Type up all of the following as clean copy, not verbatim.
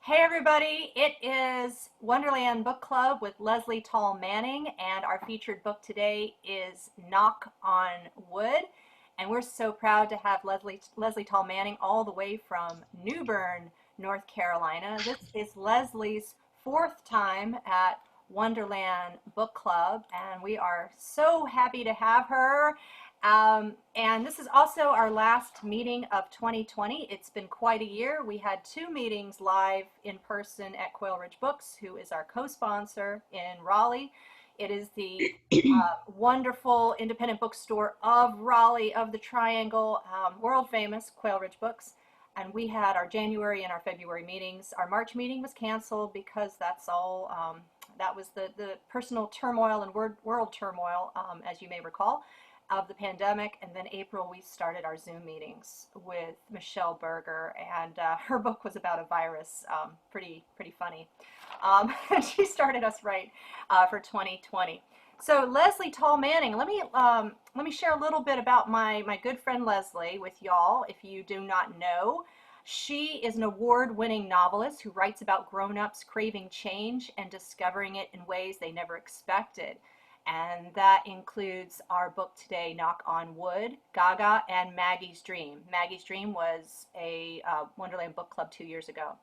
Hey everybody, it is Wonderland Book Club with Leslie Tall Manning, and our featured book today is Knock on Wood. And we're so proud to have Leslie Tall Manning all the way from New Bern, North Carolina. This is Leslie's fourth time at Wonderland Book Club, and we are so happy to have her. And this is also our last meeting of 2020. It's been quite a year. We had two meetings live in person at Quail Ridge Books, who is our co-sponsor in Raleigh. It is the wonderful independent bookstore of Raleigh, of the Triangle, world famous Quail Ridge Books. And we had our January and our February meetings. Our March meeting was canceled because that's all, that was the personal turmoil and world turmoil, as you may recall, of the pandemic. And then April, we started our Zoom meetings with Michelle Berger, and her book was about a virus, pretty funny. And she started us right for 2020. So Leslie Tall Manning, let me share a little bit about my good friend Leslie with y'all. If you do not know, she is an award-winning novelist who writes about grown-ups craving change and discovering it in ways they never expected. And that includes our book today, Knock on Wood, Gaga, and Maggie's Dream. Maggie's Dream was a Wonderland Book Club 2 years ago.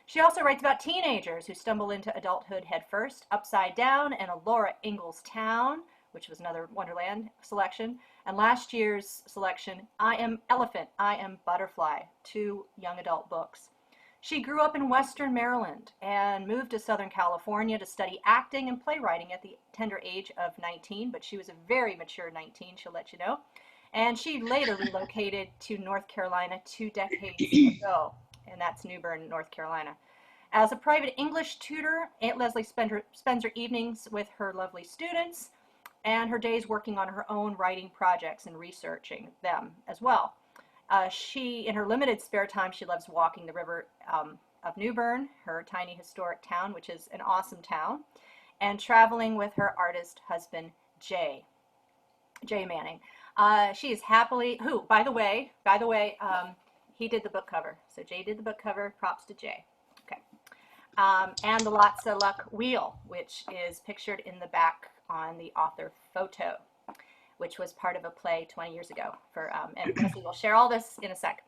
She also writes about teenagers who stumble into adulthood headfirst, Upside Down, and Laura Ingalls Town, which was another Wonderland selection. And last year's selection, I Am Elephant, I Am Butterfly, two young adult books. She grew up in Western Maryland and moved to Southern California to study acting and playwriting at the tender age of 19, but she was a very mature 19, she'll let you know. And she later relocated to North Carolina 2 decades ago, and that's New Bern, North Carolina. As a private English tutor, Aunt Leslie spends her evenings with her lovely students and her days working on her own writing projects and researching them as well. In her limited spare time, she loves walking the river of New Bern, her tiny historic town, which is an awesome town, and traveling with her artist husband, Jay Manning. She is happily, who, by the way, he did the book cover. So Jay did the book cover, props to Jay. Okay. And the Lots of Luck wheel, which is pictured in the back on the author photo, which was part of a play 20 years ago. And Leslie will share all this in a sec.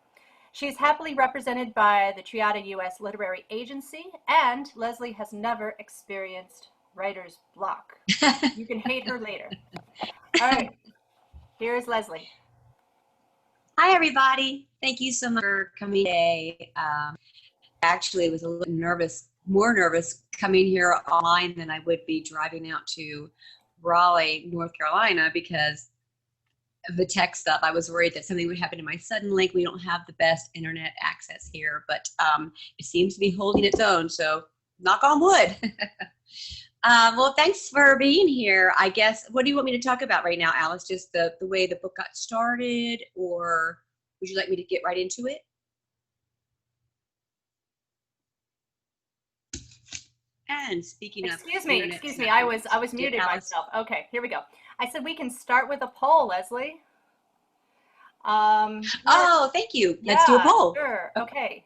She's happily represented by the Triada U.S. Literary Agency, and Leslie has never experienced writer's block. You can hate her later. All right, here's Leslie. Hi, everybody. Thank you so much for coming today. Actually, I was a little more nervous coming here online than I would be driving out to Raleigh, North Carolina, because of the tech stuff. I was worried that something would happen to my Suddenlink. We don't have the best internet access here, but it seems to be holding its own, so knock on wood. Well, thanks for being here. I guess, what do you want me to talk about right now, Alice? Just the way the book got started, or would you like me to get right into it? And speaking of, excuse me, I was muted myself. Okay, here we go. I said we can start with a poll, Leslie. Oh, thank you. Let's do a poll. Sure. Okay.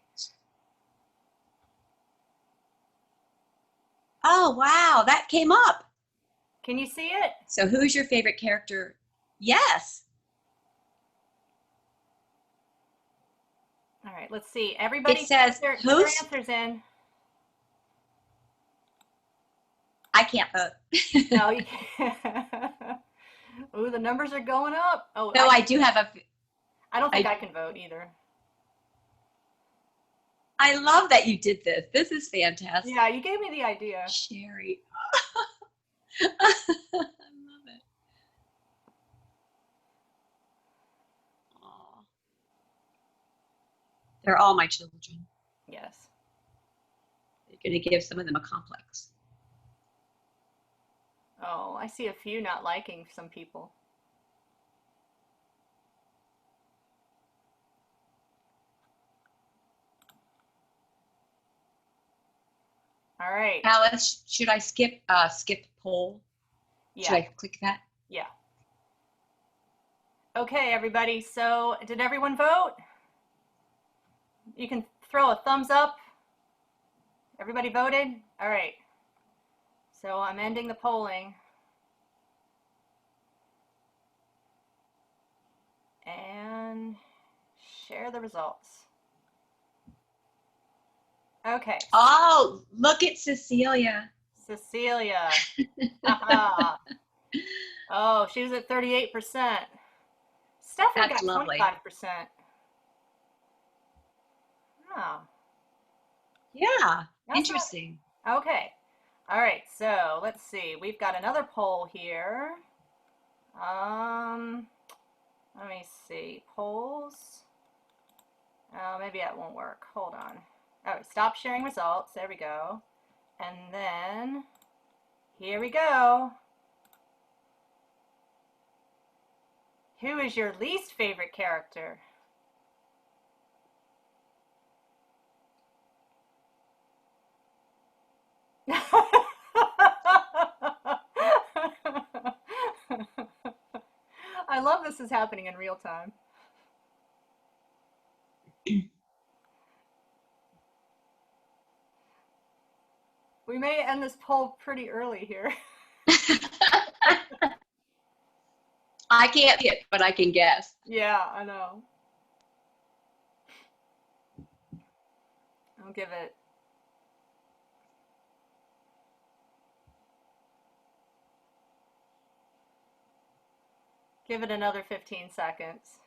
Oh, wow, that came up. Can you see it? So who's your favorite character? Yes. All right, let's see. Everybody it says put their answers in. I can't vote. No, you can't. Ooh, the numbers are going up. Oh, no, I do have a. I don't think I can vote either. I love that you did this. This is fantastic. Yeah, you gave me the idea. Sherry. I love it. Aww. They're all my children. Yes. You're going to give some of them a complex. Oh, I see a few not liking some people. All right. Alice, should I skip poll? Yeah. Should I click that? Yeah. Okay, everybody. So did everyone vote? You can throw a thumbs up Everybody voted? All right. So I'm ending the polling. And share the results. Okay. Oh, look at Cecilia. Cecilia. Haha. Oh, she was at 38%. Stephanie That's got lovely. 25%. Oh, Yeah, that's interesting. not okay. All right, so let's see. We've got another poll here. Um, Let me see. Polls. Oh, maybe that won't work. Hold on. Oh, stop sharing results. There we go. And then here we go. Who is your least favorite character? I love this is happening in real time. We may end this poll pretty early here. I can't see it, but I can guess. Yeah, I know. I'll give it another 15 seconds.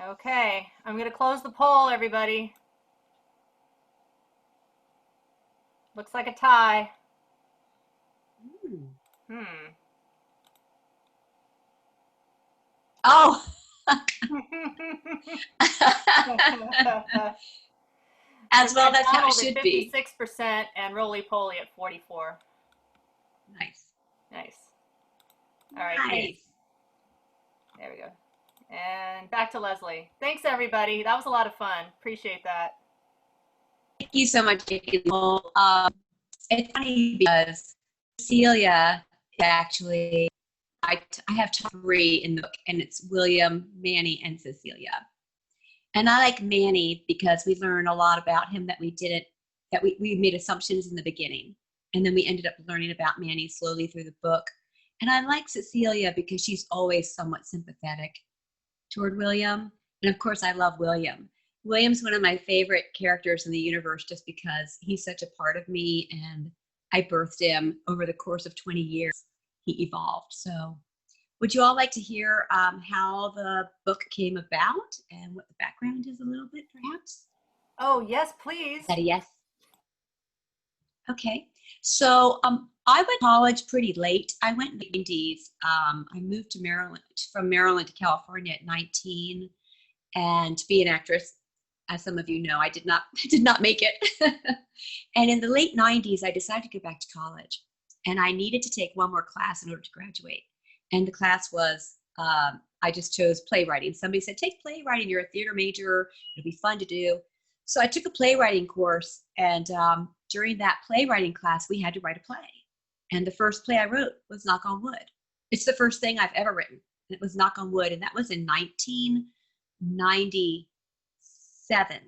Okay, I'm going to close the poll, everybody. Looks like a tie. Hmm. Oh. As well, that's how it McDonald at should be. 56% and Roly Poly at 44. Nice. Nice. All right. Nice. There we go. And back to Leslie. Thanks, everybody. That was a lot of fun. Appreciate that. Thank you so much, Jake. Well, it's funny because Cecilia actually, I have top 3 in the book, and it's William, Manny, and Cecilia. And I like Manny because we learn a lot about him that we made assumptions in the beginning. And then we ended up learning about Manny slowly through the book. And I like Cecilia because she's always somewhat sympathetic toward William. And of course, I love William. William's one of my favorite characters in the universe just because he's such a part of me, and I birthed him over the course of 20 years. He evolved. So would you all like to hear how the book came about and what the background is a little bit, perhaps? Oh, yes, please. Is that a yes? Okay. So I went to college pretty late. I went in the 90s. I moved to Maryland, from Maryland to California at 19, and to be an actress, as some of you know, I did not make it. And in the late 90s, I decided to go back to college, and I needed to take one more class in order to graduate. And the class was, I just chose playwriting. Somebody said, take playwriting, you're a theater major, it'll be fun to do. So I took a playwriting course, and during that playwriting class, we had to write a play. And the first play I wrote was Knock on Wood. It's the first thing I've ever written. It was Knock on Wood, and that was in 1997.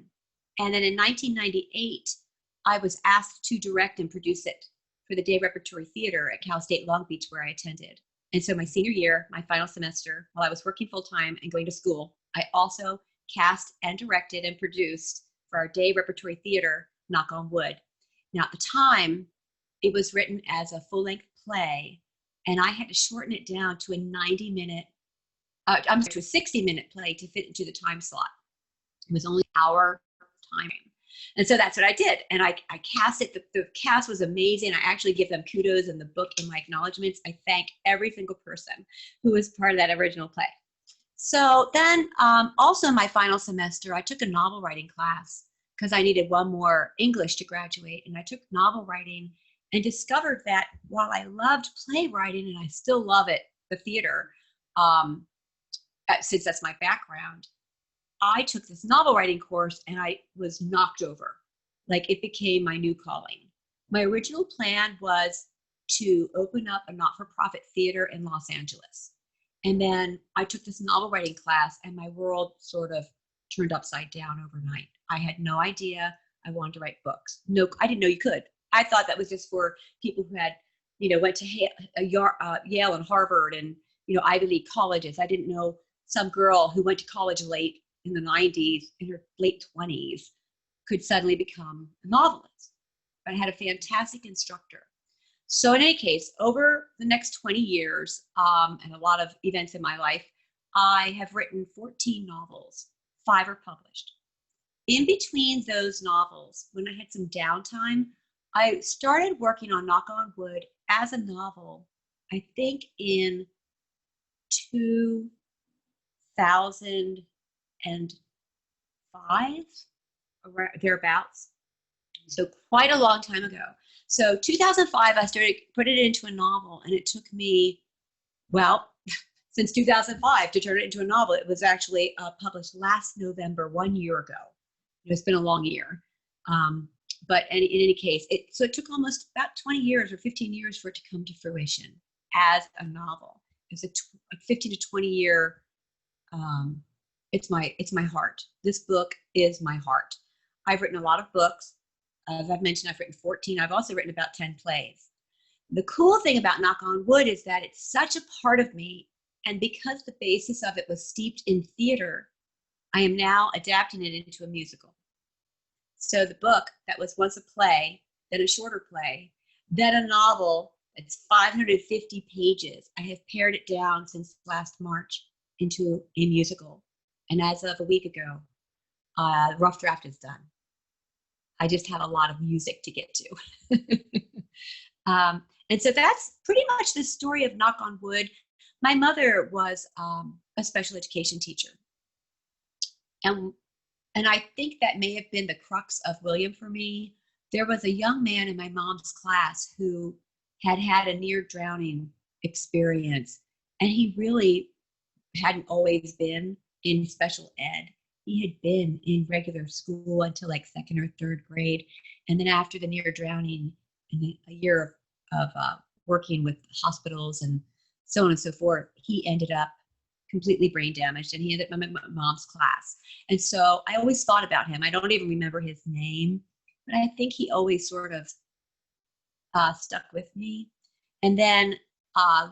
And then in 1998, I was asked to direct and produce it for the Day Repertory Theater at Cal State Long Beach, where I attended. And so my senior year, my final semester, while I was working full-time and going to school, I also cast and directed and produced for our Day Repertory Theater, Knock on Wood. Now, at the time, it was written as a full-length play, and I had to shorten it down to a 60-minute play to fit into the time slot. It was only an hour time. And so that's what I did. And I cast it. The cast was amazing. I actually give them kudos in the book in my acknowledgments. I thank every single person who was part of that original play. So then also my final semester, I took a novel writing class because I needed one more English to graduate. And I took novel writing and discovered that while I loved playwriting, and I still love it, the theater, since that's my background, I took this novel writing course and I was knocked over. Like, it became my new calling. My original plan was to open up a not-for-profit theater in Los Angeles. And then I took this novel writing class, and my world sort of turned upside down overnight. I had no idea I wanted to write books. No, I didn't know you could. I thought that was just for people who had, went to Yale and Harvard and, Ivy League colleges. I didn't know some girl who went to college late in the 90s, in her late 20s, could suddenly become a novelist. But I had a fantastic instructor. So in any case, over the next 20 years and a lot of events in my life, I have written 14 novels. 5 are published. In between those novels, when I had some downtime, I started working on Knock on Wood as a novel, I think in 2005, or thereabouts. So quite a long time ago. So 2005, I started putting it into a novel, and it took me, since 2005 to turn it into a novel. It was actually published last November, 1 year ago. It's been a long year. But in any case, it took almost about 20 years or 15 years for it to come to fruition as a novel. It's a 15 to 20 year, it's my heart. This book is my heart. I've written a lot of books. As I've mentioned, I've written 14. I've also written about 10 plays. The cool thing about Knock on Wood is that it's such a part of me. And because the basis of it was steeped in theater, I am now adapting it into a musical. So the book that was once a play, then a shorter play, then a novel that's 550 pages, I have pared it down since last March into a musical. And as of a week ago, the rough draft is done. I just have a lot of music to get to. And so that's pretty much the story of Knock on Wood. My mother was a special education teacher. And I think that may have been the crux of William for me. There was a young man in my mom's class who had had a near drowning experience, and he really hadn't always been in special ed. He had been in regular school until like 2nd or 3rd grade. And then after the near drowning and a year of working with hospitals and so on and so forth, he ended up completely brain damaged, and he ended up in my mom's class. And so I always thought about him. I don't even remember his name, but I think he always sort of stuck with me. And then about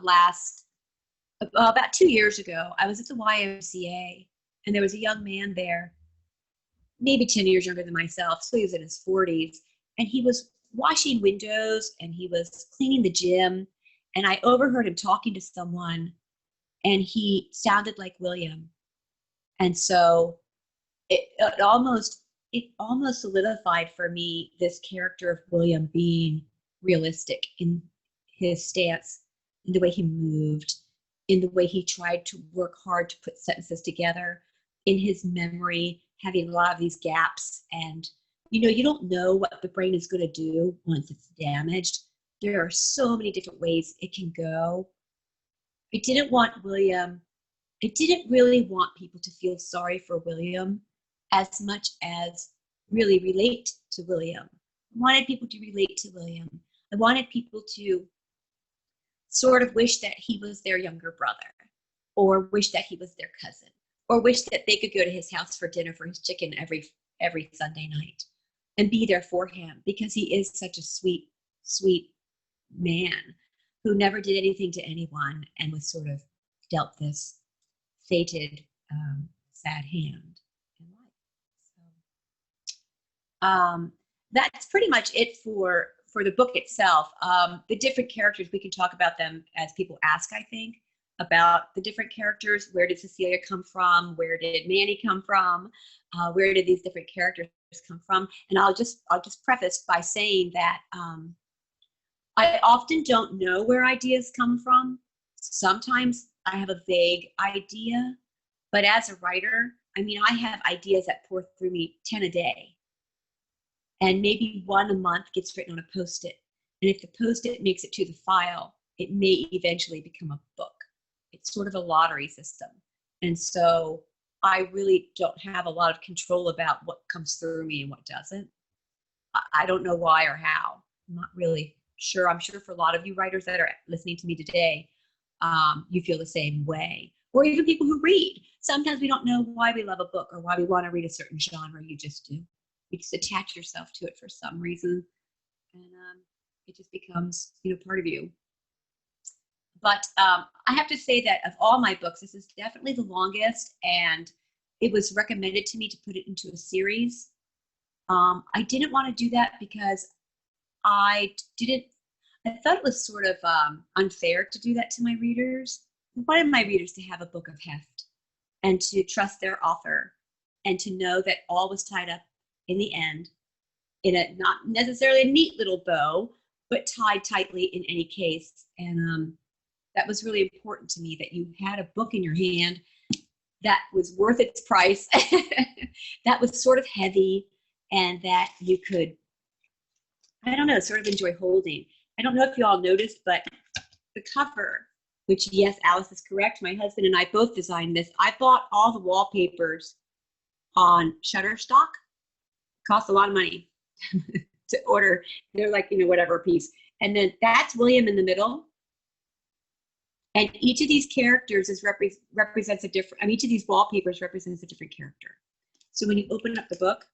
2 years ago, I was at the YMCA, and there was a young man there, maybe 10 years younger than myself, so he was in his 40s, and he was washing windows, and he was cleaning the gym, and I overheard him talking to someone, and he sounded like William. And so it almost solidified for me this character of William being realistic in his stance, in the way he moved, in the way he tried to work hard to put sentences together, in his memory, having a lot of these gaps. And, you don't know what the brain is going to do once it's damaged. There are so many different ways it can go. I didn't really want people to feel sorry for William as much as really relate to William. I wanted people to relate to William. I wanted people to sort of wish that he was their younger brother, or wish that he was their cousin, or wish that they could go to his house for dinner for his chicken every Sunday night and be there for him, because he is such a sweet, sweet man who never did anything to anyone and was sort of dealt this fated, sad hand in life. So, that's pretty much it for the book itself. The different characters, we can talk about them as people ask, I think, about the different characters. Where did Cecilia come from? Where did Manny come from? Where did these different characters come from? And I'll just preface by saying that I often don't know where ideas come from. Sometimes I have a vague idea, but as a writer, I have ideas that pour through me 10 a day. And maybe 1 a month gets written on a Post-it. And if the Post-it makes it to the file, it may eventually become a book. It's sort of a lottery system. And so I really don't have a lot of control about what comes through me and what doesn't. I don't know why or how. I'm not really sure. I'm sure for a lot of you writers that are listening to me today, you feel the same way. Or even people who read. Sometimes we don't know why we love a book or why we want to read a certain genre. You just do. You just attach yourself to it for some reason, and it just becomes, part of you. But I have to say that of all my books, this is definitely the longest, and it was recommended to me to put it into a series. I didn't want to do that because I thought it was sort of unfair to do that to my readers. I wanted my readers to have a book of heft and to trust their author and to know that all was tied up in the end in a not necessarily a neat little bow, but tied tightly in any case. And that was really important to me, that you had a book in your hand that was worth its price, that was sort of heavy, and that you could, sort of enjoy holding. I don't know if you all noticed, but the cover, which, yes, Alice is correct, my husband and I both designed this. I bought all the wallpapers on Shutterstock. It cost a lot of money to order. They're like, whatever a piece. And then that's William in the middle. And each of these characters represents a different, each of these wallpapers represents a different character. So when you open up the book,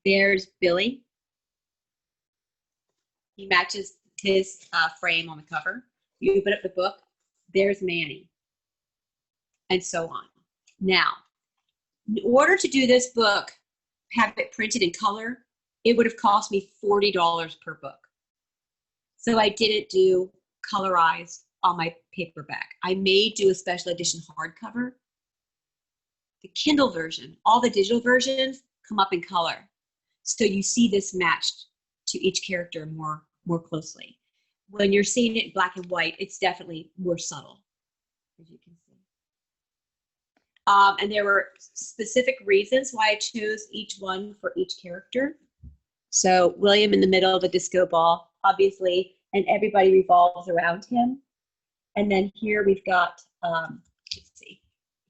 there's Billy. He matches his frame on the cover. You open up the book, there's Manny, and so on. Now, in order to do this book, have it printed in color, it would have cost me $40 per book. So I didn't do colorized on my paperback. I may do a special edition hardcover. The Kindle version, all the digital versions come up in color. So you see this matched to each character more closely. When you're seeing it in black and white, it's definitely more subtle, as you can see. And there were specific reasons why I chose each one for each character. So William in the middle of a disco ball, obviously, and everybody revolves around him. And then here we've got, let's see,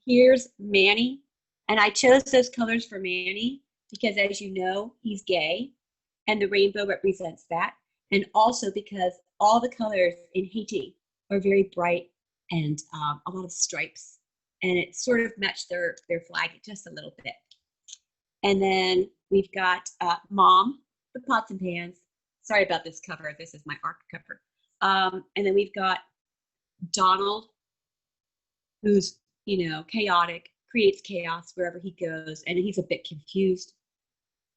here's Manny. And I chose those colors for Manny because, as you know, he's gay, and the rainbow represents that. And also because all the colors in Haiti are very bright and a lot of stripes. And it sort of matched their flag just a little bit. And then we've got Mom, the pots and pans. Sorry about this cover. This is my art cover. And then we've got Donald, who's, chaotic, creates chaos wherever he goes. And he's a bit confused.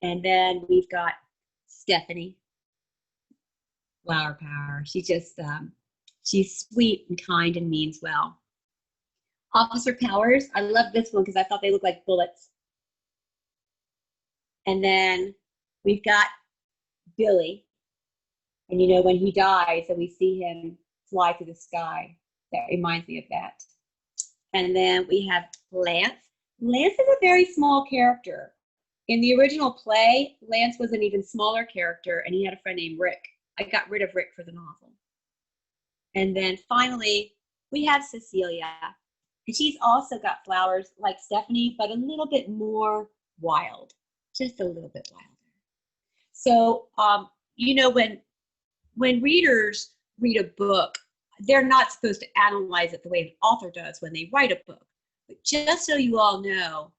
And then we've got Stephanie, flower power. She just, she's sweet and kind and means well. Officer Powers, I love this one because I thought they looked like bullets. And then we've got Billy. And when he dies and we see him fly through the sky, that reminds me of that. And then we have Lance. Lance is a very small character. In the original play, Lance was an even smaller character, and he had a friend named Rick. I got rid of Rick for the novel. And then finally, we have Cecilia. And she's also got flowers like Stephanie, but a little bit more wild, just a little bit wilder. So, when readers read a book, they're not supposed to analyze it the way an author does when they write a book. But just so you all know,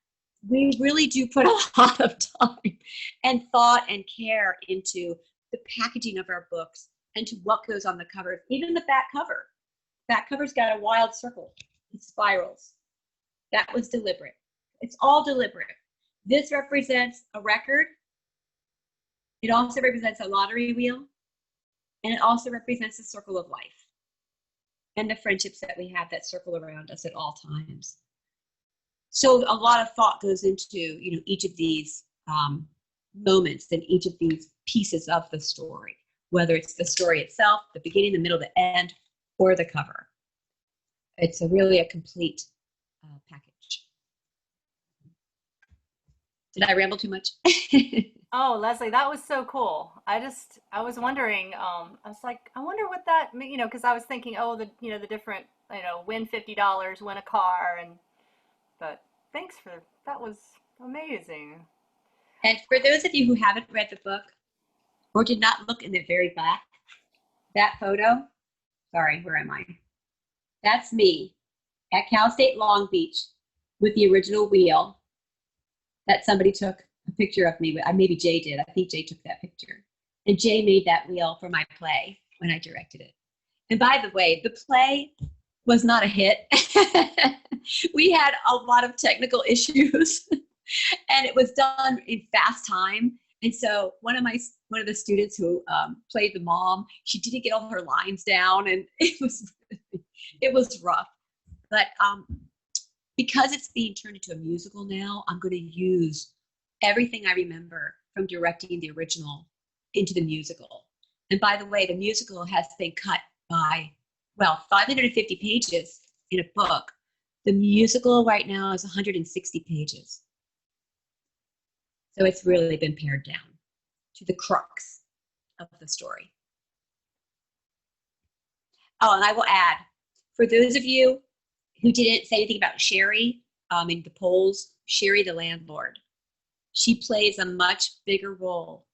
we really do put a lot of time and thought and care into the packaging of our books and to what goes on the covers, even the back cover. Back cover's got a wild circle. It spirals. That was deliberate. It's all deliberate. This represents a record. It also represents a lottery wheel. And it also represents the circle of life and the friendships that we have that circle around us at all times. So a lot of thought goes into, each of these moments and each of these pieces of the story, whether it's the story itself, the beginning, the middle, the end, or the cover. It's really a complete package. Did I ramble too much? Oh, Leslie, that was so cool. I was wondering, I was like, I wonder what that, because I was thinking, the different, win $50, win a car, but thanks that was amazing. And for those of you who haven't read the book or did not look in the very back, that photo, Sorry, where am I? That's me at Cal State Long Beach with the original wheel that somebody took a picture of me with. Maybe Jay did. I think Jay took that picture. And Jay made that wheel for my play when I directed it. And by the way, the play was not a hit. We had a lot of technical issues and it was done in fast time. And so one of the students who played the mom, she didn't get all her lines down, and it was rough. But because it's being turned into a musical now, I'm going to use everything I remember from directing the original into the musical. And by the way, the musical has been cut by, 550 pages in a book. The musical right now is 160 pages. So it's really been pared down to the crux of the story. Oh, and I will add, for those of you who didn't say anything about Sherry in the polls, Sherry the landlord, she plays a much bigger role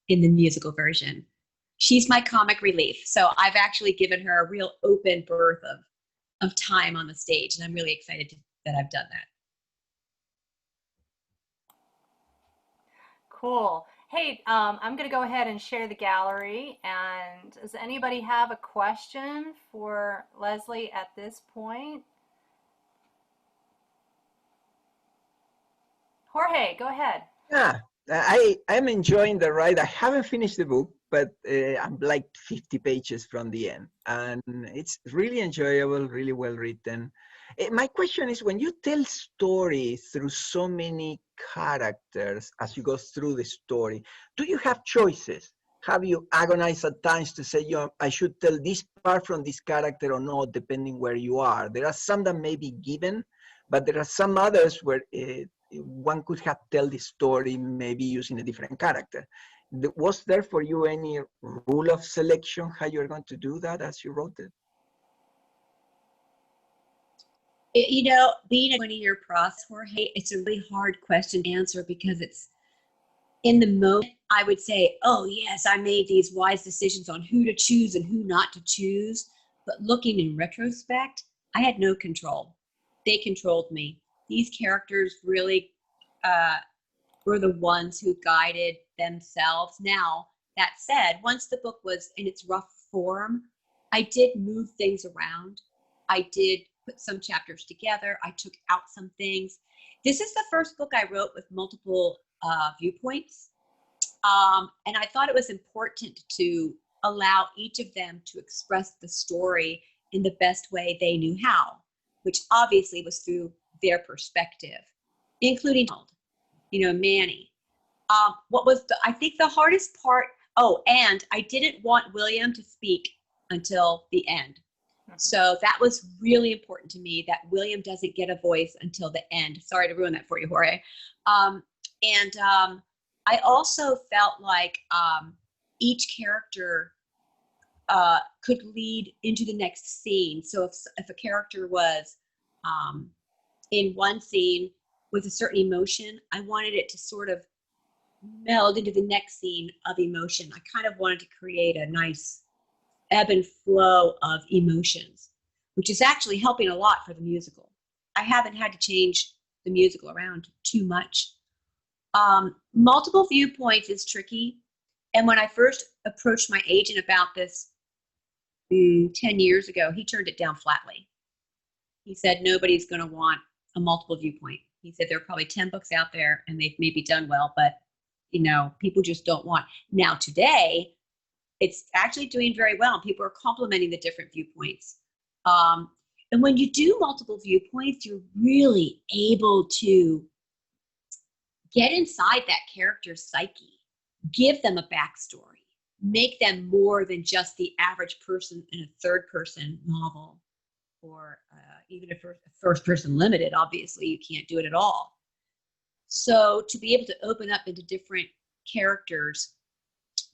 in the musical version. She's my comic relief. So I've actually given her a real open berth of time on the stage, and I'm really excited that I've done that. Cool. Hey, I'm going to go ahead and share the gallery. And does anybody have a question for Leslie at this point? Jorge, go ahead. Yeah, I'm enjoying the ride. I haven't finished the book, but I'm like 50 pages from the end. And it's really enjoyable, really well written. My question is, when you tell stories through so many characters as you go through the story, do you have choices? Have you agonized at times to say, I should tell this part from this character or not, depending where you are? There are some that may be given, but there are some others where one could have tell the story maybe using a different character. Was there for you any rule of selection, how you're going to do that as you wrote it? Being a 20-year process, Jorge, it's a really hard question to answer because it's in the moment. I would say, oh yes, I made these wise decisions on who to choose and who not to choose. But looking in retrospect, I had no control. They controlled me. These characters really were the ones who guided themselves. Now, that said, once the book was in its rough form, I did move things around. I did put some chapters together. I took out some things. This is the first book I wrote with multiple viewpoints. And I thought it was important to allow each of them to express the story in the best way they knew how, which obviously was through their perspective, including, Manny. What was I think the hardest part, and I didn't want William to speak until the end. So that was really important to me, that William doesn't get a voice until the end. Sorry to ruin that for you, Jorge. I also felt like each character could lead into the next scene. So if a character was in one scene with a certain emotion, I wanted it to sort of meld into the next scene of emotion. I kind of wanted to create a nice ebb and flow of emotions, which is actually helping a lot for the musical. I haven't had to change the musical around too much. Multiple viewpoints is tricky. And when I first approached my agent about this 10 years ago, he turned it down flatly. He said, nobody's going to want a multiple viewpoint. He said, there are probably 10 books out there and they've maybe done well, but people just don't want. Now today, it's actually doing very well. People are complimenting the different viewpoints. And when you do multiple viewpoints, you're really able to get inside that character's psyche, give them a backstory, make them more than just the average person in a third-person novel, or even a first-person limited. Obviously, you can't do it at all. So to be able to open up into different characters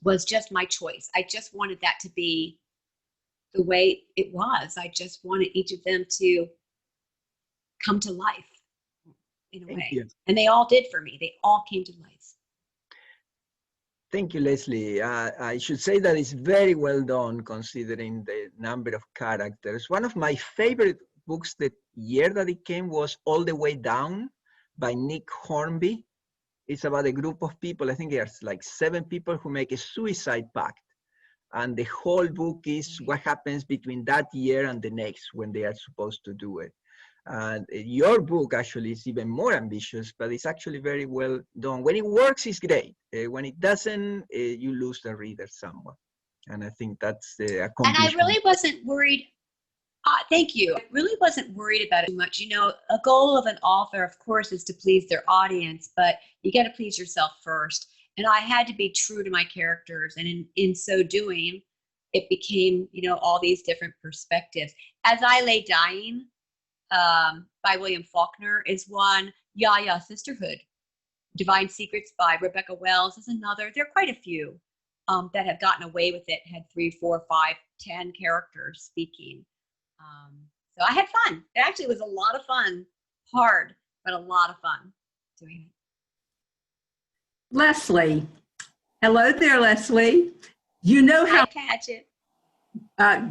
was just my choice. I just wanted that to be the way it was. I just wanted each of them to come to life in a way. And they all did for me. They all came to life. Thank you, Leslie. I should say that it's very well done considering the number of characters. One of my favorite books that year that it came was All the Way Down by Nick Hornby. It's about a group of people, I think there's like 7 people who make a suicide pact. And the whole book is what happens between that year and the next when they are supposed to do it. And your book actually is even more ambitious, but it's actually very well done. When it works, it's great. When it doesn't, you lose the reader somewhat. And I think that's the accomplishment. And I really wasn't worried. Thank you. I really wasn't worried about it too much. You know, a goal of an author, of course, is to please their audience, but you got to please yourself first. And I had to be true to my characters. And in so doing, it became, you know, all these different perspectives. As I Lay Dying, by William Faulkner is one. Yaya Sisterhood. Divine Secrets by Rebecca Wells is another. There are quite a few that have gotten away with it, had 3, 4, 5, 10 characters speaking. So I had fun. It actually was a lot of fun. Hard, but a lot of fun doing it. Leslie. Hello there, Leslie. You know how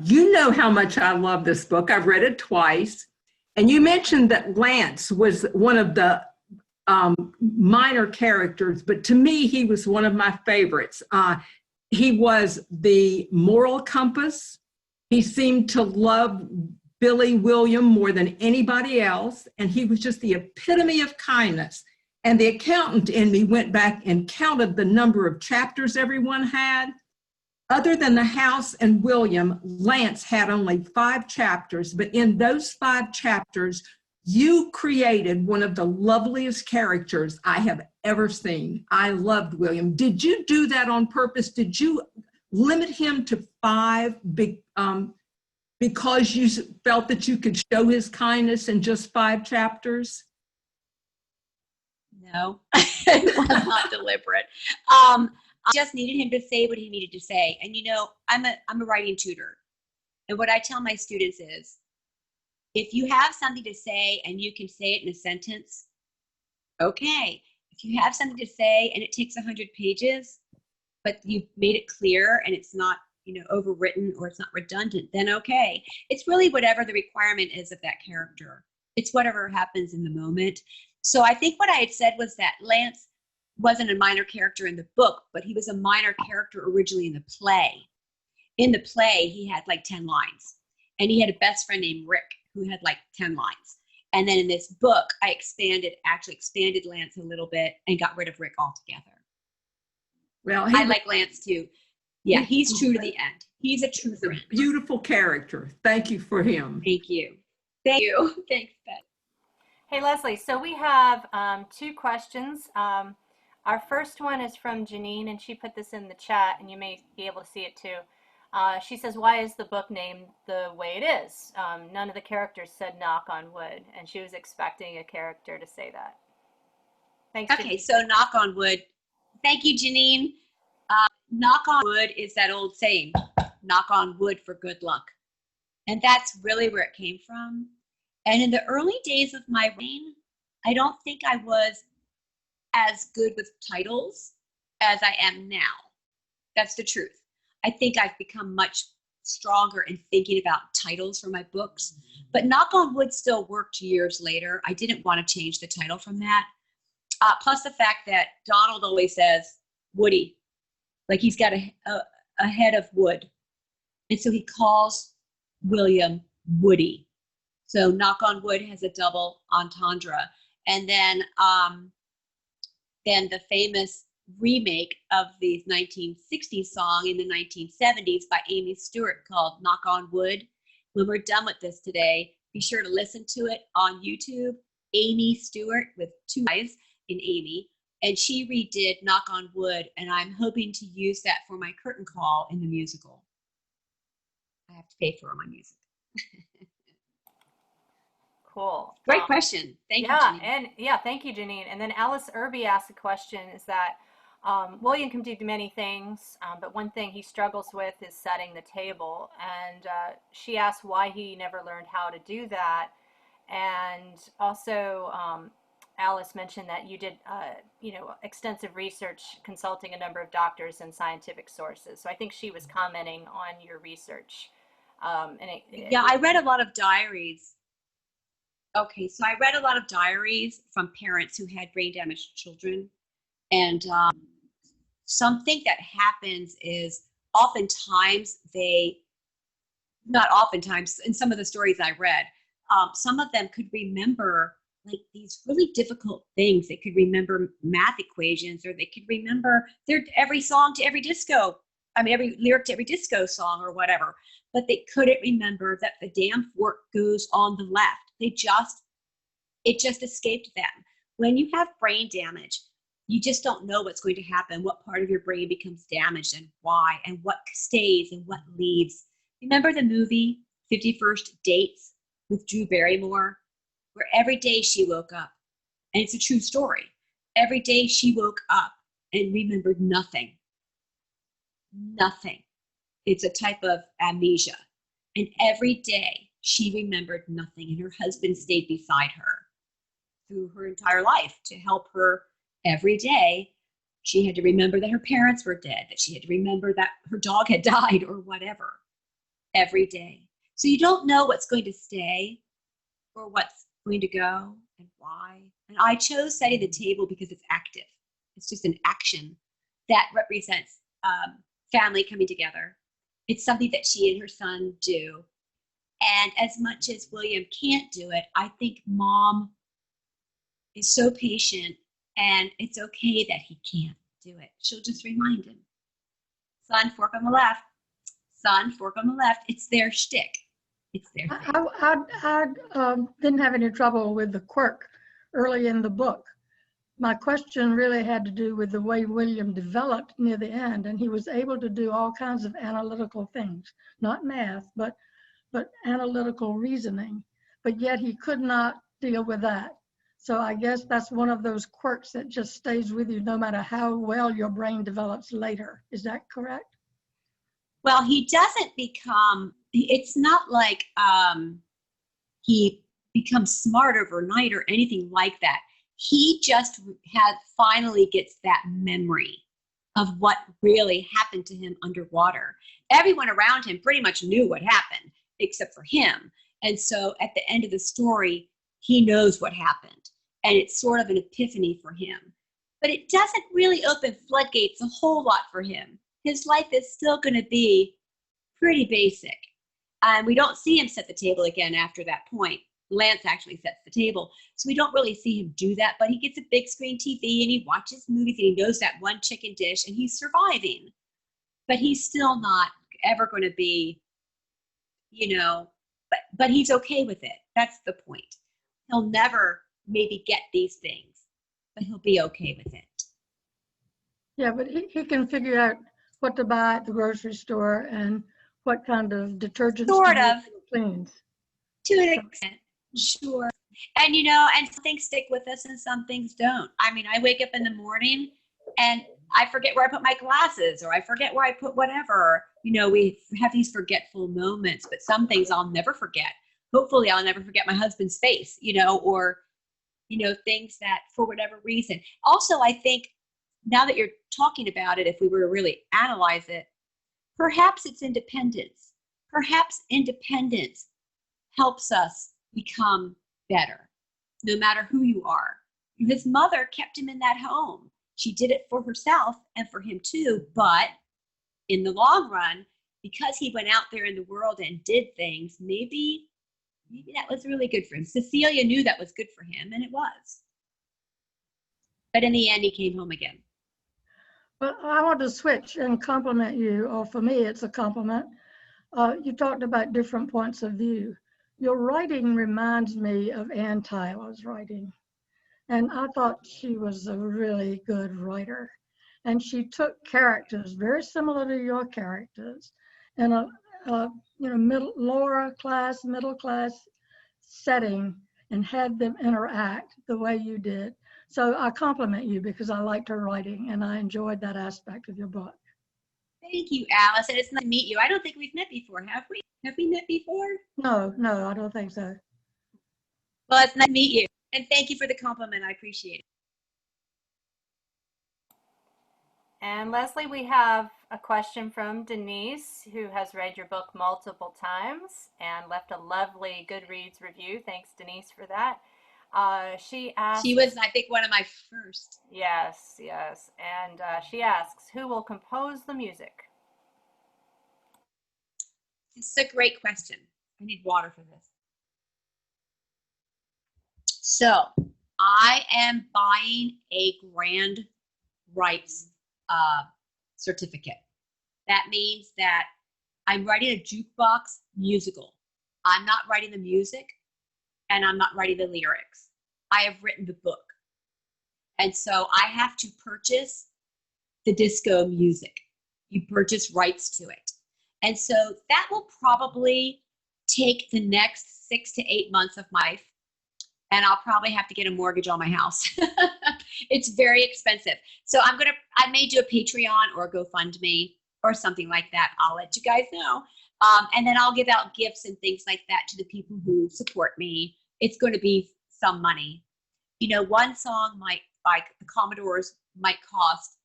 you know how much I love this book. I've read it twice. And you mentioned that Lance was one of the minor characters, but to me, he was one of my favorites. He was the moral compass. He seemed to love Billy William more than anybody else, and he was just the epitome of kindness. And the accountant in me went back and counted the number of chapters everyone had. Other than the house and William, Lance had only 5 chapters, but in those 5 chapters, you created one of the loveliest characters I have ever seen. I loved William. Did you do that on purpose? Did you limit him to 5 because you felt that you could show his kindness in just 5 chapters? No, it was not deliberate. I just needed him to say what he needed to say. And you know, I'm a writing tutor. And what I tell my students is, if you have something to say and you can say it in a sentence, okay. If you have something to say and it takes 100 pages, but you've made it clear and it's not, you know, overwritten or it's not redundant, then okay. It's really whatever the requirement is of that character. It's whatever happens in the moment. So I think what I had said was that Lance wasn't a minor character in the book, but he was a minor character originally in the play. In the play, he had like 10 lines. And he had a best friend named Rick who had like 10 lines. And then in this book, I actually expanded Lance a little bit and got rid of Rick altogether. Well, I like Lance too. Yeah, he's true to the end. He's a true friend. Beautiful character. Thank you for him. Thank you. Thank you. Thanks, Beth. Hey, Leslie, so we have 2 questions. Our first one is from Janine, and she put this in the chat, and you may be able to see it too. She says, why is the book named the way it is? None of the characters said knock on wood, and she was expecting a character to say that. Thanks, Okay, Janine. so knock on wood. Thank you, Janine. Knock on wood is that old saying, knock on wood for good luck. And that's really where it came from. And in the early days of my reign, I don't think I was as good with titles as I am now. That's the truth. I think I've become much stronger in thinking about titles for my books. But knock on wood still worked years later. I didn't want to change the title from that. Plus the fact that Donald always says Woody, like he's got a head of wood. And so he calls William Woody. So knock on wood has a double entendre. And then the famous remake of the 1960s song in the 1970s by Amy Stewart called Knock on Wood. When we're done with this today, be sure to listen to it on YouTube. Amy Stewart with 2 eyes in Amy. And she redid Knock on Wood, and I'm hoping to use that for my curtain call in the musical. I have to pay for my music. Cool. Great question. Thank you, Janine. Thank you, Janine. And then Alice Irby asked a question, is that William can do many things, but one thing he struggles with is setting the table. And she asked why he never learned how to do that. And also, Alice mentioned that you did, extensive research consulting a number of doctors and scientific sources. So I think she was commenting on your research. Yeah, I read a lot of diaries. Okay, so I read a lot of diaries from parents who had brain damaged children. And something that happens is oftentimes not oftentimes, in some of the stories I read, some of them could remember like these really difficult things. They could remember math equations, or they could remember every song to every disco. I mean, every lyric to every disco song or whatever. But they couldn't remember that the damn fork goes on the left. It just escaped them. When you have brain damage, you just don't know what's going to happen, what part of your brain becomes damaged and why, and what stays and what leaves. Remember the movie 51st Dates with Drew Barrymore, where every day she woke up, and it's a true story. Every day she woke up and remembered nothing. Nothing. It's a type of amnesia. And every day she remembered nothing, and her husband stayed beside her through her entire life to help her. Every day she had to remember that her parents were dead, that she had to remember that her dog had died or whatever. Every day. So you don't know what's going to stay or what's going to go and why. And I chose setting the table because it's active. It's just an action that represents family coming together. It's something that she and her son do. And as much as William can't do it, I think Mom is so patient, and it's okay that he can't do it. She'll just remind him. Son, fork on the left. Son, fork on the left. It's their shtick. It's their thing. I didn't have any trouble with the quirk early in the book. My question really had to do with the way William developed near the end, and he was able to do all kinds of analytical things, not math, but analytical reasoning, but yet he could not deal with that. So I guess that's one of those quirks that just stays with you no matter how well your brain develops later. Is that correct? Well, he doesn't become, it's not like he becomes smart overnight or anything like that. He just finally gets that memory of what really happened to him underwater. Everyone around him pretty much knew what happened, except for him. And so at the end of the story, he knows what happened. And it's sort of an epiphany for him. But it doesn't really open floodgates a whole lot for him. His life is still going to be pretty basic. And we don't see him set the table again after that point. Lance actually sets the table. So we don't really see him do that, but he gets a big screen TV and he watches movies and he knows that one chicken dish and he's surviving. But he's still not ever going to be, but he's okay with it. That's the point. He'll never maybe get these things, but he'll be okay with it. Yeah, but he can figure out what to buy at the grocery store and what kind of detergents Sort of. cleans. To an extent, sure. And and some things stick with us and some things don't. I mean, I wake up in the morning and I forget where I put my glasses, or I forget where I put whatever. We have these forgetful moments, but some things I'll never forget. Hopefully I'll never forget my husband's face, or things that for whatever reason. Also, I think now that you're talking about it, if we were to really analyze it, perhaps it's independence. Perhaps independence helps us become better, no matter who you are. His mother kept him in that home. She did it for herself and for him too, but in the long run, because he went out there in the world and did things, maybe that was really good for him. Cecilia knew that was good for him, and it was. But in the end, he came home again. Well, I want to switch and compliment you, or for me, it's a compliment. You talked about different points of view. Your writing reminds me of Ann Tyler's writing. And I thought she was a really good writer. And she took characters very similar to your characters in a lower class, middle class setting and had them interact the way you did. So I compliment you because I liked her writing and I enjoyed that aspect of your book. Thank you, Alice. And it's nice to meet you. I don't think we've met before, have we? Have we met before? No, I don't think so. Well, it's nice to meet you. And thank you for the compliment. I appreciate it. And Leslie, we have a question from Denise, who has read your book multiple times and left a lovely Goodreads review. Thanks, Denise, for that. She asks. She was, I think, one of my first. Yes, yes. And she asks, who will compose the music? This is a great question. I need water for this. So I am buying a grand rights certificate. That means that I'm writing a jukebox musical. I'm not writing the music and I'm not writing the lyrics. I have written the book. And so I have to purchase the disco music. You purchase rights to it. And so that will probably take the next 6 to 8 months of my life. And I'll probably have to get a mortgage on my house. It's very expensive. So I may do a Patreon or a GoFundMe or something like that. I'll let you guys know. And then I'll give out gifts and things like that to the people who support me. It's going to be some money. You know, one song by the Commodores might cost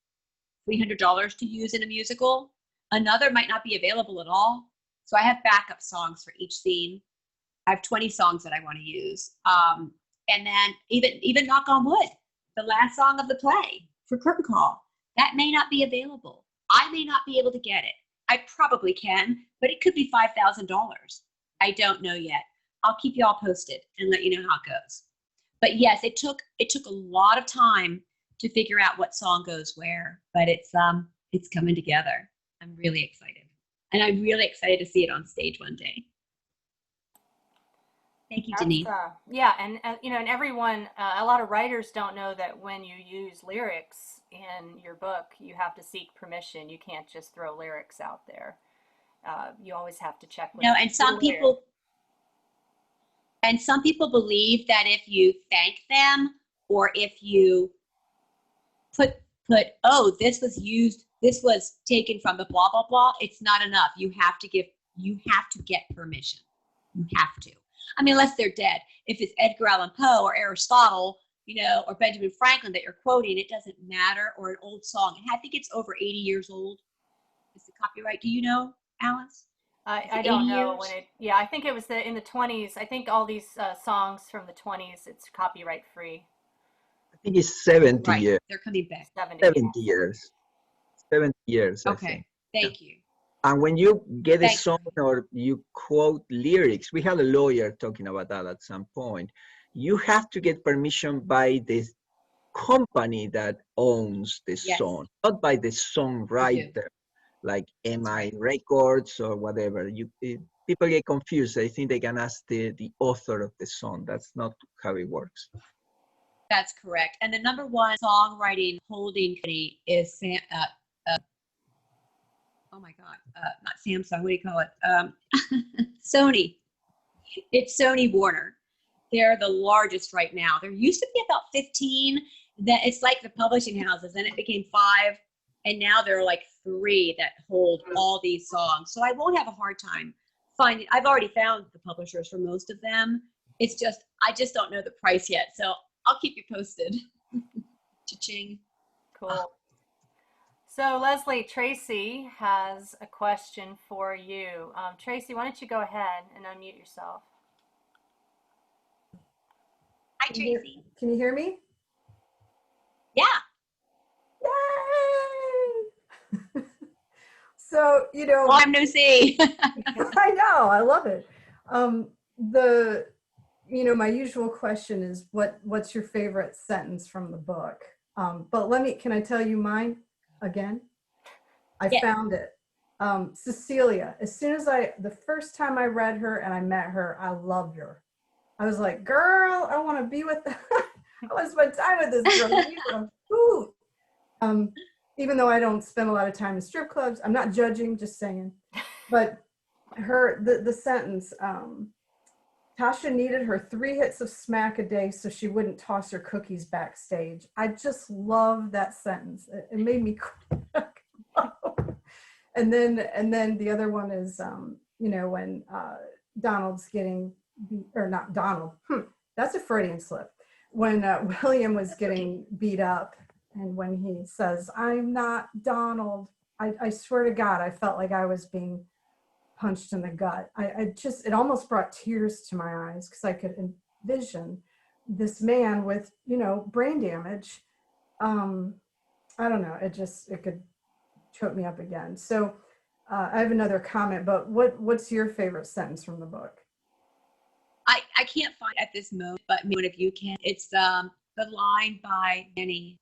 $300 to use in a musical. Another might not be available at all. So I have backup songs for each scene. I have 20 songs that I want to use. And then even knock on wood, the last song of the play for curtain call, that may not be available. I may not be able to get it. I probably can, but it could be $5,000. I don't know yet. I'll keep you all posted and let you know how it goes. But yes, it took a lot of time to figure out what song goes where, but it's coming together. I'm really excited. And I'm really excited to see it on stage one day. Thank you, Denise. Yeah, and and everyone, a lot of writers don't know that when you use lyrics in your book, you have to seek permission. You can't just throw lyrics out there. You always have to check with. No, and some people believe that if you thank them or if you put this was taken from the blah blah blah, it's not enough. You have to get permission. You have to. I mean, unless they're dead. If it's Edgar Allan Poe or Aristotle, or Benjamin Franklin that you're quoting, it doesn't matter, or an old song. I think it's over 80 years old. Is the copyright? Do you know, Alice? I don't know when it. Yeah, I think it was in the 20s. I think all these songs from the 20s, it's copyright free. I think it's 70 right. years. They're coming back. 70 years. 70 years, okay. I think. Thank you. And when you get a song or you quote lyrics, we had a lawyer talking about that at some point. You have to get permission by the company that owns the song, not by the songwriter, like MI Records or whatever. People get confused. I think they can ask the author of the song. That's not how it works. That's correct. And the number one songwriting holding company is oh my God, not Samsung, what do you call it? Sony. It's Sony Warner. They're the largest right now. There used to be about 15. That it's like the publishing houses, and it became 5, and now there are like 3 that hold all these songs. So I won't have a hard time finding. I've already found the publishers for most of them. It's just I just don't know the price yet. So I'll keep you posted. Cha-ching. Cool. So Leslie, Tracy has a question for you. Tracy, why don't you go ahead and unmute yourself? Hi, Tracy. Can you hear me? Yeah. Yay! So, Long no see. I know, I love it. My usual question is what's your favorite sentence from the book? But can I tell you mine again? I found it. Cecilia, as soon as the first time I read her and I met her, I loved her. I was like, girl, I want to be with her. I want to spend time with this girl. Ooh. Even though I don't spend a lot of time in strip clubs, I'm not judging, just saying. But the sentence, Tasha needed her 3 hits of smack a day so she wouldn't toss her cookies backstage. I just love that sentence. It made me crack up. And then the other one is, when Donald's getting, or not Donald, that's a Freudian slip. when William was getting beat up, and when he says, "I'm not Donald," I swear to God, I felt like I was being punched in the gut. It almost brought tears to my eyes because I could envision this man with, brain damage. I don't know. It could choke me up again. So I have another comment, but what's your favorite sentence from the book? I can't find at this moment, but maybe one of you can. It's the line by Manny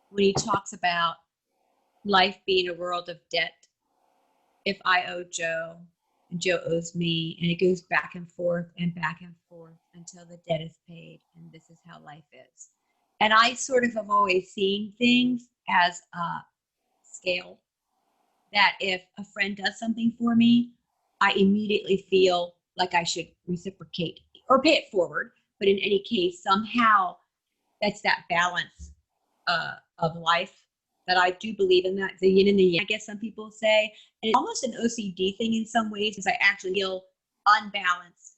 when he talks about life being a world of debt. If I owe Joe and Joe owes me, and it goes back and forth until the debt is paid, and this is how life is. And I sort of have always seen things as a scale, that if a friend does something for me, I immediately feel like I should reciprocate or pay it forward. But in any case, somehow that's that balance of life that I do believe in, that the yin and the yang, I guess some people say. And it's almost an OCD thing in some ways, because I actually feel unbalanced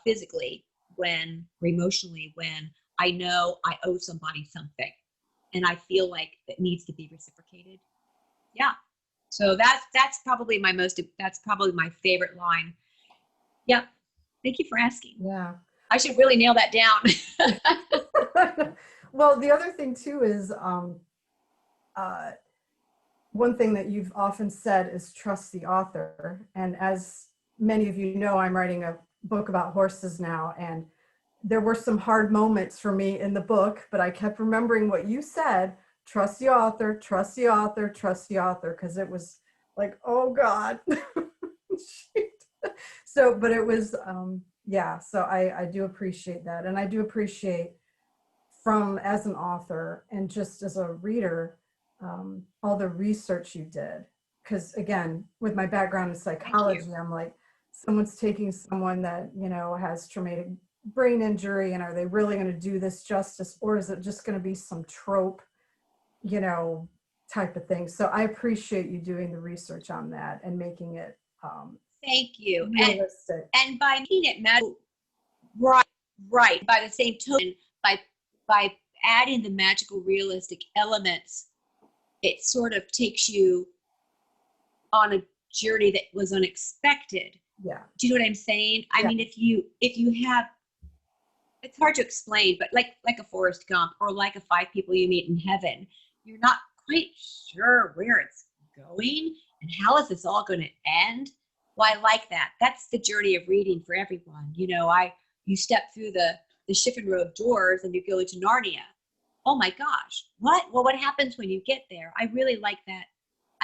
physically or emotionally when I know I owe somebody something and I feel like it needs to be reciprocated. Yeah. So that's probably my favorite line. Yeah. Thank you for asking. Yeah. I should really nail that down. Well, the other thing too is one thing that you've often said is trust the author. And as many of you know, I'm writing a book about horses now, and there were some hard moments for me in the book, but I kept remembering what you said: trust the author, trust the author, trust the author, because it was like, oh God. So, but it was, so I do appreciate that. And I do appreciate, as an author and just as a reader, all the research you did. Because again, with my background in psychology, I'm like, someone's taking someone that, has traumatic brain injury, and are they really going to do this justice, or is it just going to be some trope, type of thing? So I appreciate you doing the research on that and making it thank you. realistic. And by making it magical, right. By the same token, by adding the magical, realistic elements, it sort of takes you on a journey that was unexpected. Yeah. Do you know what I'm saying? I mean, if you have, it's hard to explain, but like a Forrest Gump, or like a Five People You Meet in Heaven, you're not quite sure where it's going and how is this all going to end. Well, I like that. That's the journey of reading for everyone. You step through the Chiffon Road doors and you go into Narnia. Oh my gosh, what? Well, what happens when you get there? I really like that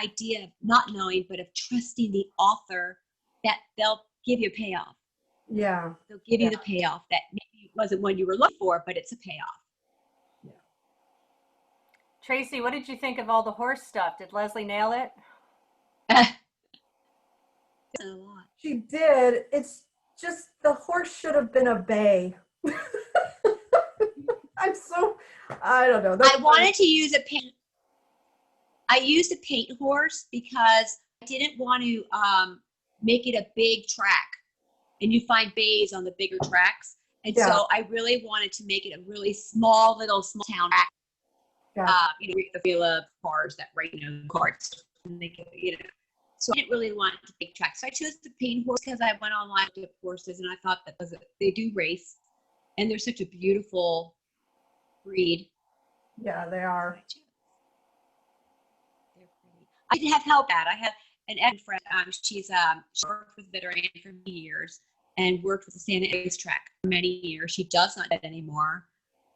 idea of not knowing, but of trusting the author, that they'll give you a payoff. Yeah. They'll give you the payoff that maybe wasn't one you were looking for, but it's a payoff. Yeah. Tracy, what did you think of all the horse stuff? Did Leslie nail it? A lot. She did. It's just the horse should have been a bay. I don't know. I wanted to use a paint. I used a paint horse because I didn't want to make it a big track, and you find bays on the bigger tracks. And so I really wanted to make it a really small town track. The feel of cars that carts. So I didn't really want to big track. So I chose the paint horse because I went online to horses, and I thought that they do race, and they're such a beautiful breed. Yeah, they are. I did have help at. I have an ex friend. She's worked with veterinarian for many years and worked with the Santa racetrack for many years. She does not do that anymore.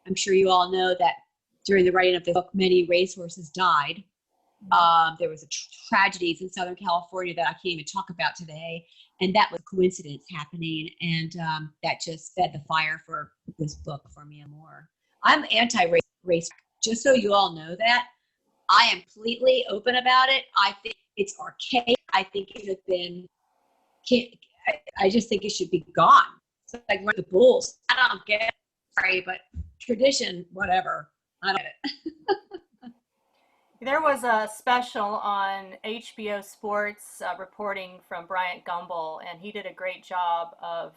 I'm sure you all know that during the writing of the book, many racehorses died. There was tragedies in Southern California that I can't even talk about today, and that was a coincidence happening, and that just fed the fire for this book for me and more. I'm anti-race, just so you all know that. I am completely open about it. I think it's archaic. I think it has been. I just think it should be gone. It's like the bulls. I don't get it. Sorry, but tradition, whatever. I don't get it. There was a special on HBO Sports reporting from Bryant Gumbel, and he did a great job of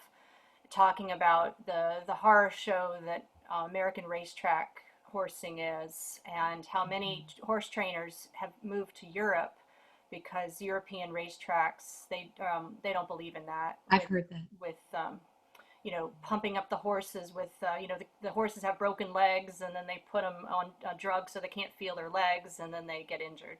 talking about the horror show that American racetrack horsing is, and how many horse trainers have moved to Europe because European racetracks, they don't believe in that. I've heard that. With pumping up the horses with the horses have broken legs, and then they put them on drugs so they can't feel their legs, and then they get injured.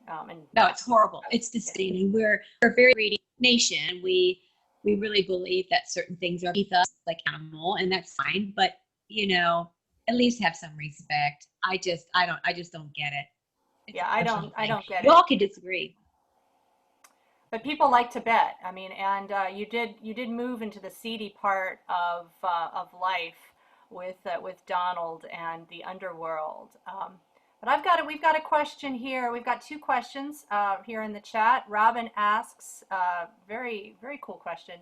No, it's horrible. It's disgusting. We're a very greedy nation. We really believe that certain things are beneath us, like animal, and that's fine. But at least have some respect. I just don't get it. It's I don't get it. Y'all can disagree. But people like to bet. I mean, and you did move into the seedy part of life with Donald and the underworld. But we've got a question here. We've got two questions here in the chat. Robin asks, very, very cool question.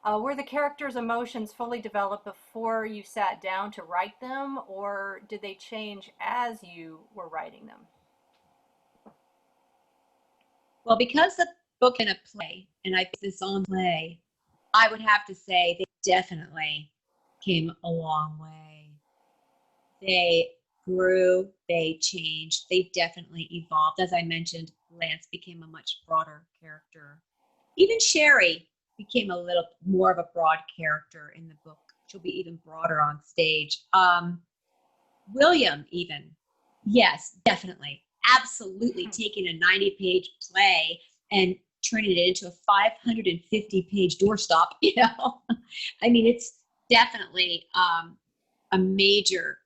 Were the characters' emotions fully developed before you sat down to write them, or did they change as you were writing them? Well, because the book in a play, and I put this on play, I would have to say they definitely came a long way. They grew, they changed, they definitely evolved. As I mentioned, Lance became a much broader character. Even Sherry became a little more of a broad character in the book. She'll be even broader on stage. William even, yes, definitely, absolutely taking a 90-page play and turning it into a 550-page doorstop, I mean, it's definitely a major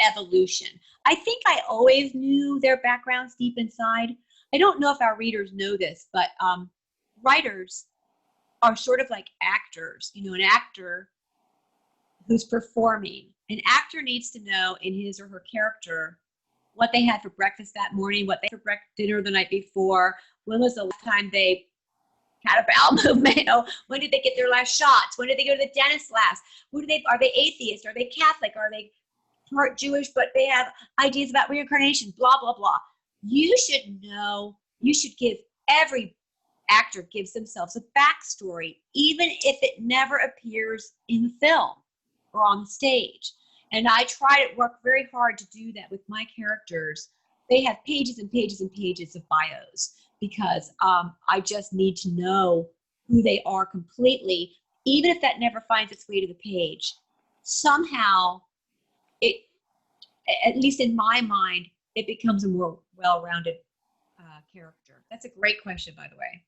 evolution. I think I always knew their backgrounds deep inside. I don't know if our readers know this, but writers are sort of like actors. An actor who's performing. An actor needs to know in his or her character what they had for breakfast that morning, what they had for dinner the night before, when was the last time they had a bowel movement, when did they get their last shots, when did they go to the dentist last, are they atheist, are they Catholic, are they part Jewish, but they have ideas about reincarnation, blah, blah, blah. You should know, every actor gives themselves a backstory, even if it never appears in the film or on the stage. And I try to work very hard to do that with my characters. They have pages and pages and pages of bios because I just need to know who they are completely, even if that never finds its way to the page. Somehow, at least in my mind, it becomes a more well-rounded character. That's a great question, by the way.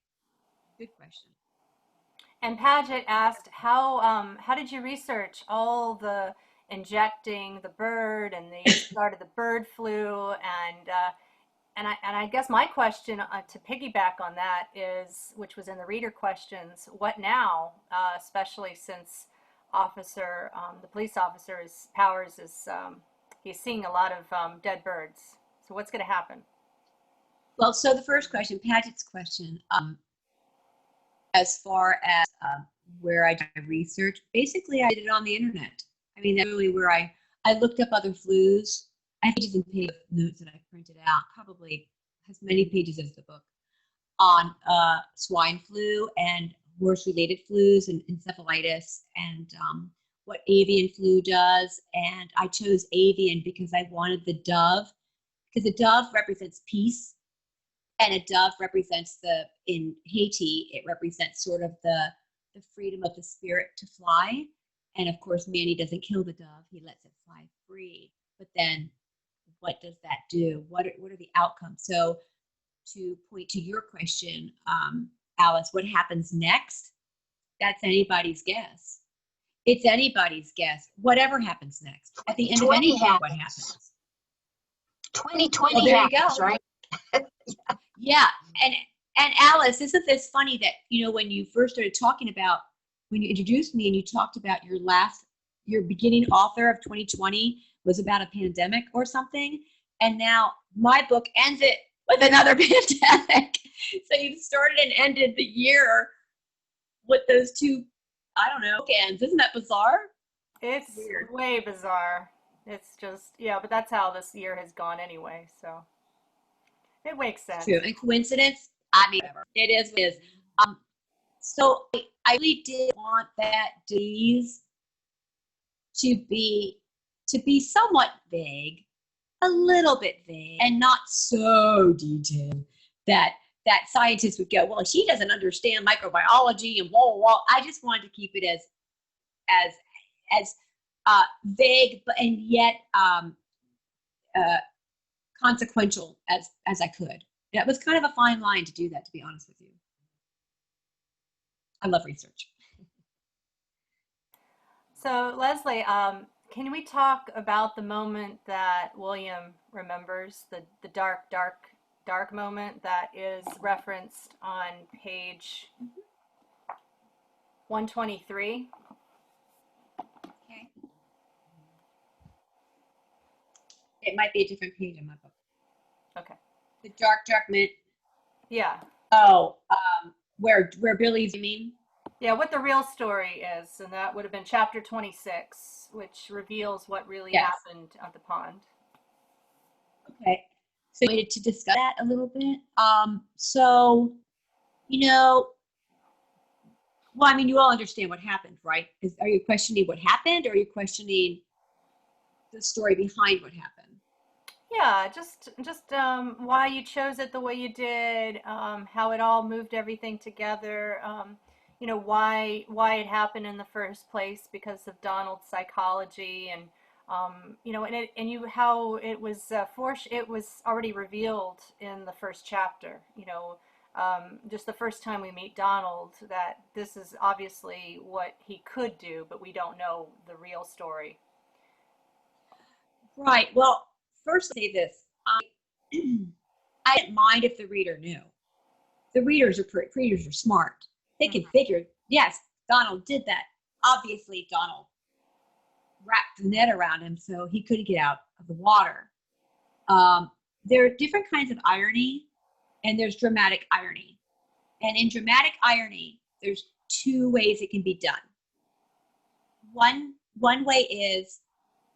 Good question. And Paget asked, how did you research all the injecting the bird and the start of the bird flu, and I guess my question to piggyback on that is, which was in the reader questions, what now, especially since the police officer's powers is he's seeing a lot of dead birds. So what's going to happen? Well, so the first question, Paget's question, as far as where I did research, basically I did it on the internet. I mean, that's really where I looked up other flus. I have pages and pages of notes that I printed out, probably as many pages as the book, on swine flu and horse-related flus and encephalitis and what avian flu does. And I chose avian because I wanted the dove, because the dove represents peace. And a dove represents in Haiti, it represents sort of the freedom of the spirit to fly. And of course, Manny doesn't kill the dove, he lets it fly free. But then what does that do? What are the outcomes? So to point to your question, Alice, what happens next? That's anybody's guess. It's anybody's guess. Whatever happens next. At the end of any book, what happens? 2020 well, there happens, you go. right? Yeah. And Alice, isn't this funny that, when you first started talking about, when you introduced me and you talked about your beginning author of 2020 was about a pandemic or something. And now my book ends it with another pandemic. So you've started and ended the year with those two, I don't know, bookends. Isn't that bizarre? It's weird. Way bizarre. It's just, but that's how this year has gone anyway. So it makes sense. True. And coincidence? I mean, it is what it is. So I really did want that disease to be somewhat vague, a little bit vague, and not so detailed that scientists would go, well, she doesn't understand microbiology and blah, blah, blah. I just wanted to keep it as vague, but and yet consequential as I could. That was kind of a fine line to do that, to be honest with you. I love research. So Leslie, can we talk about the moment that William remembers, the dark moment that is referenced on page 123? Okay. It might be a different page in my book. Okay. The dark mint. Yeah. Oh, where Billy's, you mean? Yeah, what the real story is, and that would have been chapter 26, which reveals what really happened at the pond. Okay. So I wanted to discuss that a little bit. So, well, I mean, you all understand what happened, right? Are you questioning what happened, or are you questioning the story behind what happened? Yeah, just why you chose it the way you did, how it all moved everything together, why it happened in the first place because of Donald's psychology, and how it was it was already revealed in the first chapter. Just the first time we meet Donald, that this is obviously what he could do, but we don't know the real story. Right. Well, first, I'll say this. I didn't mind if the reader knew. The readers are smart. They can figure, yes, Donald did that. Obviously, Donald wrapped the net around him so he couldn't get out of the water. There are different kinds of irony, and there's dramatic irony. And in dramatic irony, there's two ways it can be done. One way is,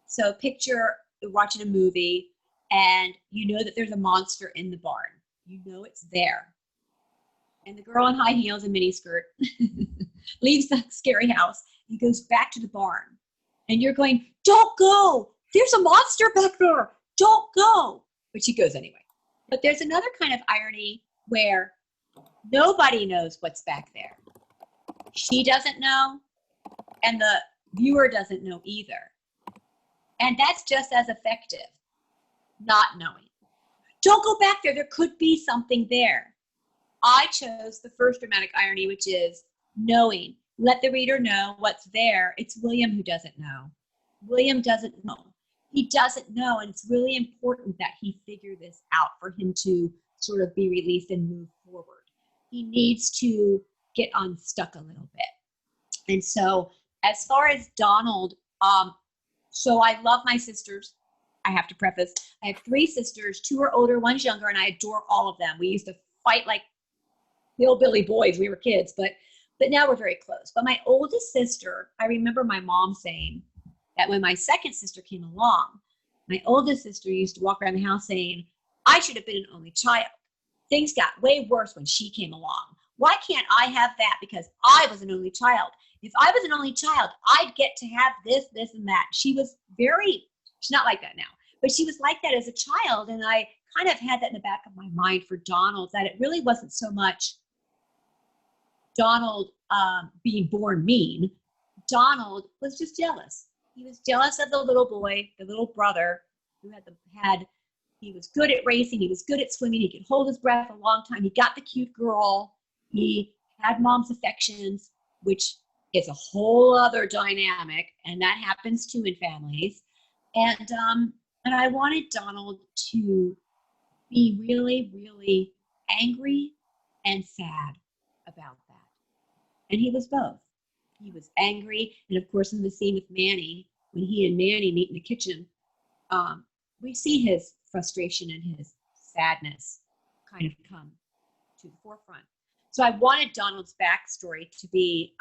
so picture watching a movie, and you know that there's a monster in the barn. You know it's there. And the girl in high heels and miniskirt leaves the scary house and goes back to the barn. And you're going, don't go. There's a monster back there. Don't go. But she goes anyway. But there's another kind of irony where nobody knows what's back there. She doesn't know, and the viewer doesn't know either. And that's just as effective, not knowing. Don't go back there. There could be something there. I chose the first dramatic irony, which is knowing. Let the reader know what's there. It's William who doesn't know. William doesn't know. He doesn't know, and it's really important that he figure this out for him to sort of be released and move forward. He needs to get unstuck a little bit. And so as far as Donald, so I love my sisters. I have to preface, I have 3 sisters. 2 are older, 1's younger, and I adore all of them. We used to fight like hillbilly boys. We were kids, but now we're very close. But my oldest sister, I remember my mom saying that when my second sister came along, my oldest sister used to walk around the house saying, I should have been an only child. Things got way worse when she came along. Why can't I have that? Because I was an only child. If I was an only child, I'd get to have this, and that. She's not like that now, but she was like that as a child. And I kind of had that in the back of my mind for Donald, that it really wasn't so much Donald being born mean. Donald was just jealous. He was jealous of the little boy, the little brother, who he was good at racing, he was good at swimming, he could hold his breath a long time, he got the cute girl, he had mom's affections, which is a whole other dynamic, and that happens too in families. And I wanted Donald to be really, really angry and sad about that. And he was both. He was angry, and of course in the scene with Manny, when he and Manny meet in the kitchen, we see his frustration and his sadness kind of come to the forefront. So I wanted Donald's backstory to be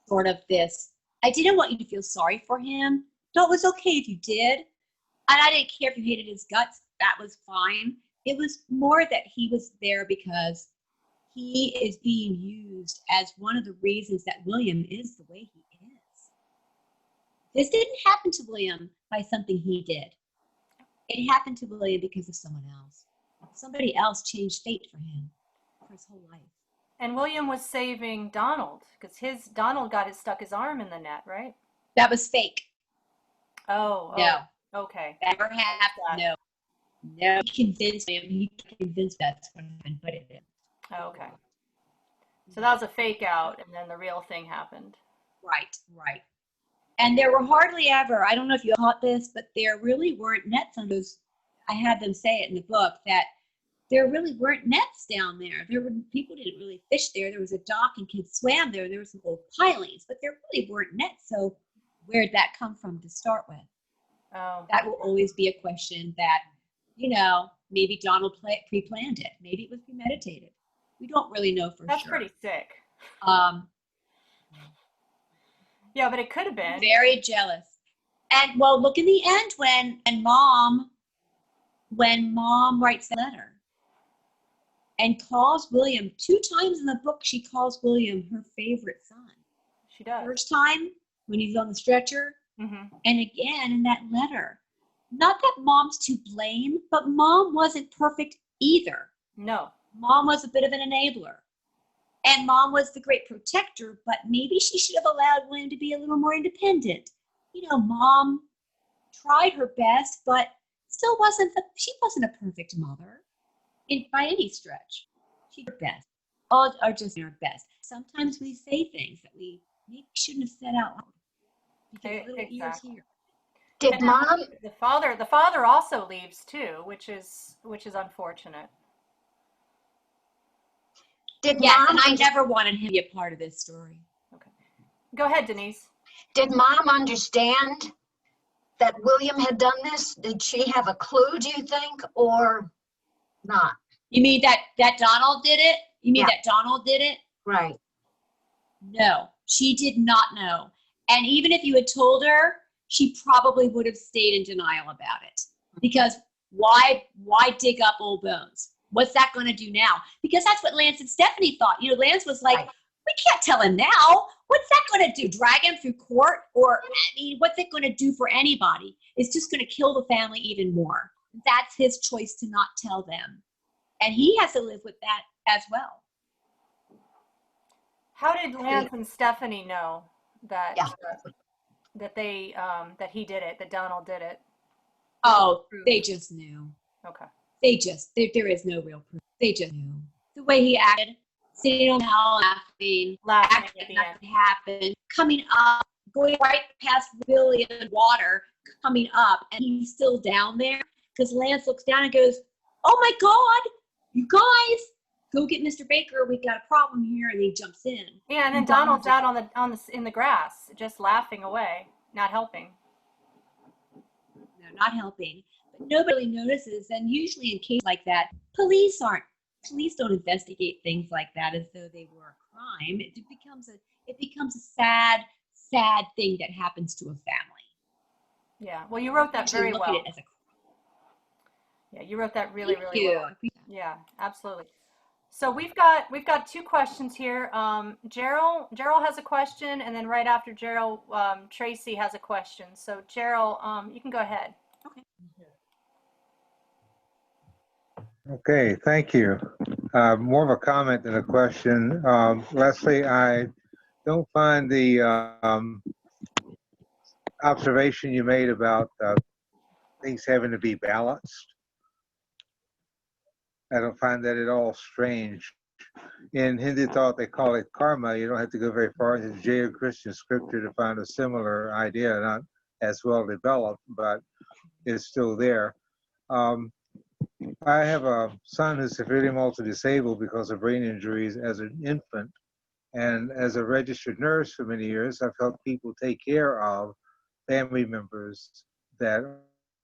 sort of this, I didn't want you to feel sorry for him. No, it was okay if you did. And I didn't care if you hated his guts. That was fine. It was more that he was there because he is being used as one of the reasons that William is the way he is. This didn't happen to William by something he did. It happened to William because of someone else. Somebody else changed fate for him for his whole life. And William was saving Donald because Donald got stuck his arm in the net, right? That was fake. Oh, No. Okay. That never happened. No. No. He convinced that's what happened, but it didn't. Oh, okay. So that was a fake out, and then the real thing happened. Right. And there were hardly ever, I don't know if you caught this, but there really weren't nets on those. I had them say it in the book that there really weren't nets down there. People didn't really fish there. There was a dock and kids swam there. There were some old pilings, but there really weren't nets. So where'd that come from to start with? Oh. That will always be a question that, maybe Donald pre-planned it. Maybe it was premeditated. We don't really know for sure. That's pretty sick. Yeah, but it could have been. Very jealous. And well, look in the end when mom writes the letter and calls William 2 times in the book, she calls William her favorite son. She does. First time when he's on the stretcher, Mm-hmm. and again in that letter. Not that mom's to blame, but mom wasn't perfect either. No. Mom was a bit of an enabler. And mom was the great protector, but maybe she should have allowed William to be a little more independent. Mom tried her best, but still she wasn't a perfect mother by any stretch. She did her best. All are just her best. Sometimes we say things that we maybe shouldn't have said out loud. Because little ears hear. Did mom? The father also leaves too, which is unfortunate. Did Yes, mom? and I never wanted him to be a part of this story. Okay. Go ahead, Denise. Did mom understand that William had done this? Did she have a clue, do you think, or not? You mean that Donald did it? You mean Yeah. that Donald did it? Right. No, she did not know. And even if you had told her, she probably would have stayed in denial about it. Because why dig up old bones? What's that going to do now? Because that's what Lance and Stephanie thought. Lance was like, we can't tell him now. What's that going to do? Drag him through court? Or, what's it going to do for anybody? It's just going to kill the family even more. That's his choice to not tell them. And he has to live with that as well. How did Lance and Stephanie know that that he did it, that Donald did it? Oh, they just knew. Okay. There is no real proof. They just knew. The way he acted, sitting on the hall, Laughing acting at the like end. nothing happened, coming up, going right past Billy in the water, coming up, and he's still down there because Lance looks down and goes, "Oh my God, you guys, go get Mr. Baker. We've got a problem here," and he jumps in. Yeah, and then Donald's out in the grass, just laughing away, not helping. No, not helping. But nobody notices, and usually in cases like that, police don't investigate things like that as though they were a crime. It becomes a sad thing that happens to a family. Yeah. Well, you wrote that very Look well. at it as a Yeah, you wrote that really, Thank really you. well. Yeah, absolutely. So we've got 2 questions here. Gerald has a question, and then right after Gerald, Tracy has a question. So Gerald, you can go ahead. Okay, thank you. More of a comment than a question. Leslie, I don't find the observation you made about things having to be balanced. I don't find that at all strange. In Hindu thought, they call it karma. You don't have to go very far into Judeo-Christian scripture to find a similar idea, not as well developed, but it's still there. I have a son who's severely multi-disabled because of brain injuries as an infant. And as a registered nurse for many years, I've helped people take care of family members that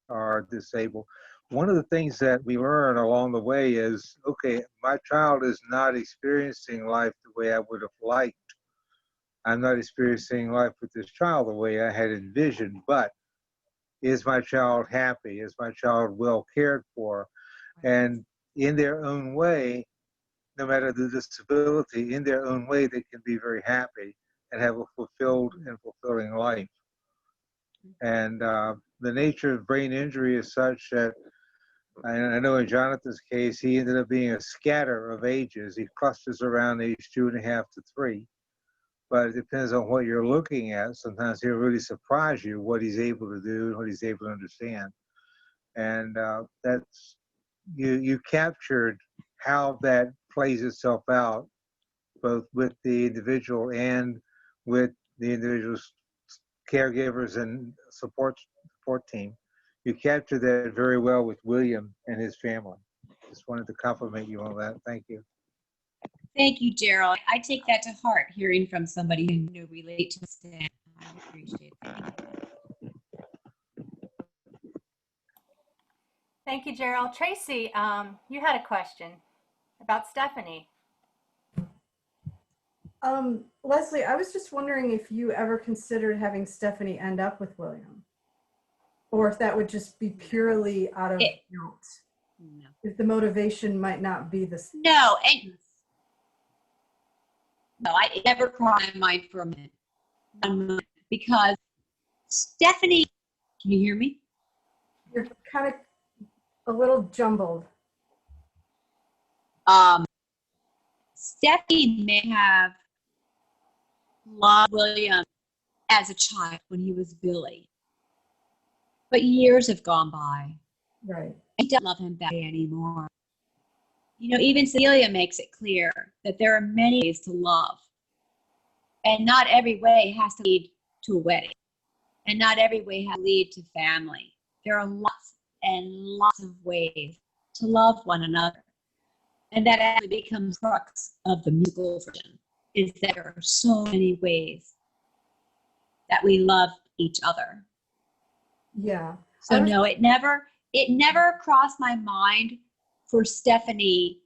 are disabled. One of the things that we learn along the way is, okay, my child is not experiencing life the way I would have liked. I'm not experiencing life with this child the way I had envisioned, but is my child happy? Is my child well cared for? And in their own way, no matter the disability, in their own way, they can be very happy and have a fulfilled and fulfilling life. And the nature of brain injury is such that, I know in Jonathan's case, he ended up being a scatter of ages. He clusters around age 2.5 to 3. But it depends on what you're looking at. Sometimes he'll really surprise you what he's able to do and what he's able to understand. And that's, you captured how that plays itself out, both with the individual and with the individual's caregivers and support team. You captured that very well with William and his family. Just wanted to compliment you on that. Thank you. Thank you, Gerald. I take that to heart, hearing from somebody who you know relate to Stan. I appreciate that. Thank you, Gerald. Tracy, you had a question about Stephanie. Leslie, I was just wondering if you ever considered having Stephanie end up with William, or if that would just be purely out of guilt. No. If the motivation might not be the same. No, and no, I never crossed my mind for a minute, because Stephanie, can you hear me? You're kind of a little jumbled. Stephanie may have loved William as a child when he was Billy, but years have gone by. Right. I don't love him that way anymore. You know, even Celia makes it clear that there are many ways to love, and not every way has to lead to a wedding, and not every way has to lead to family. There are lots and lots of ways to love one another, and that actually becomes the crux of the musical version, is that there are so many ways that we love each other. Yeah. So no, it never crossed my mind for Stephanie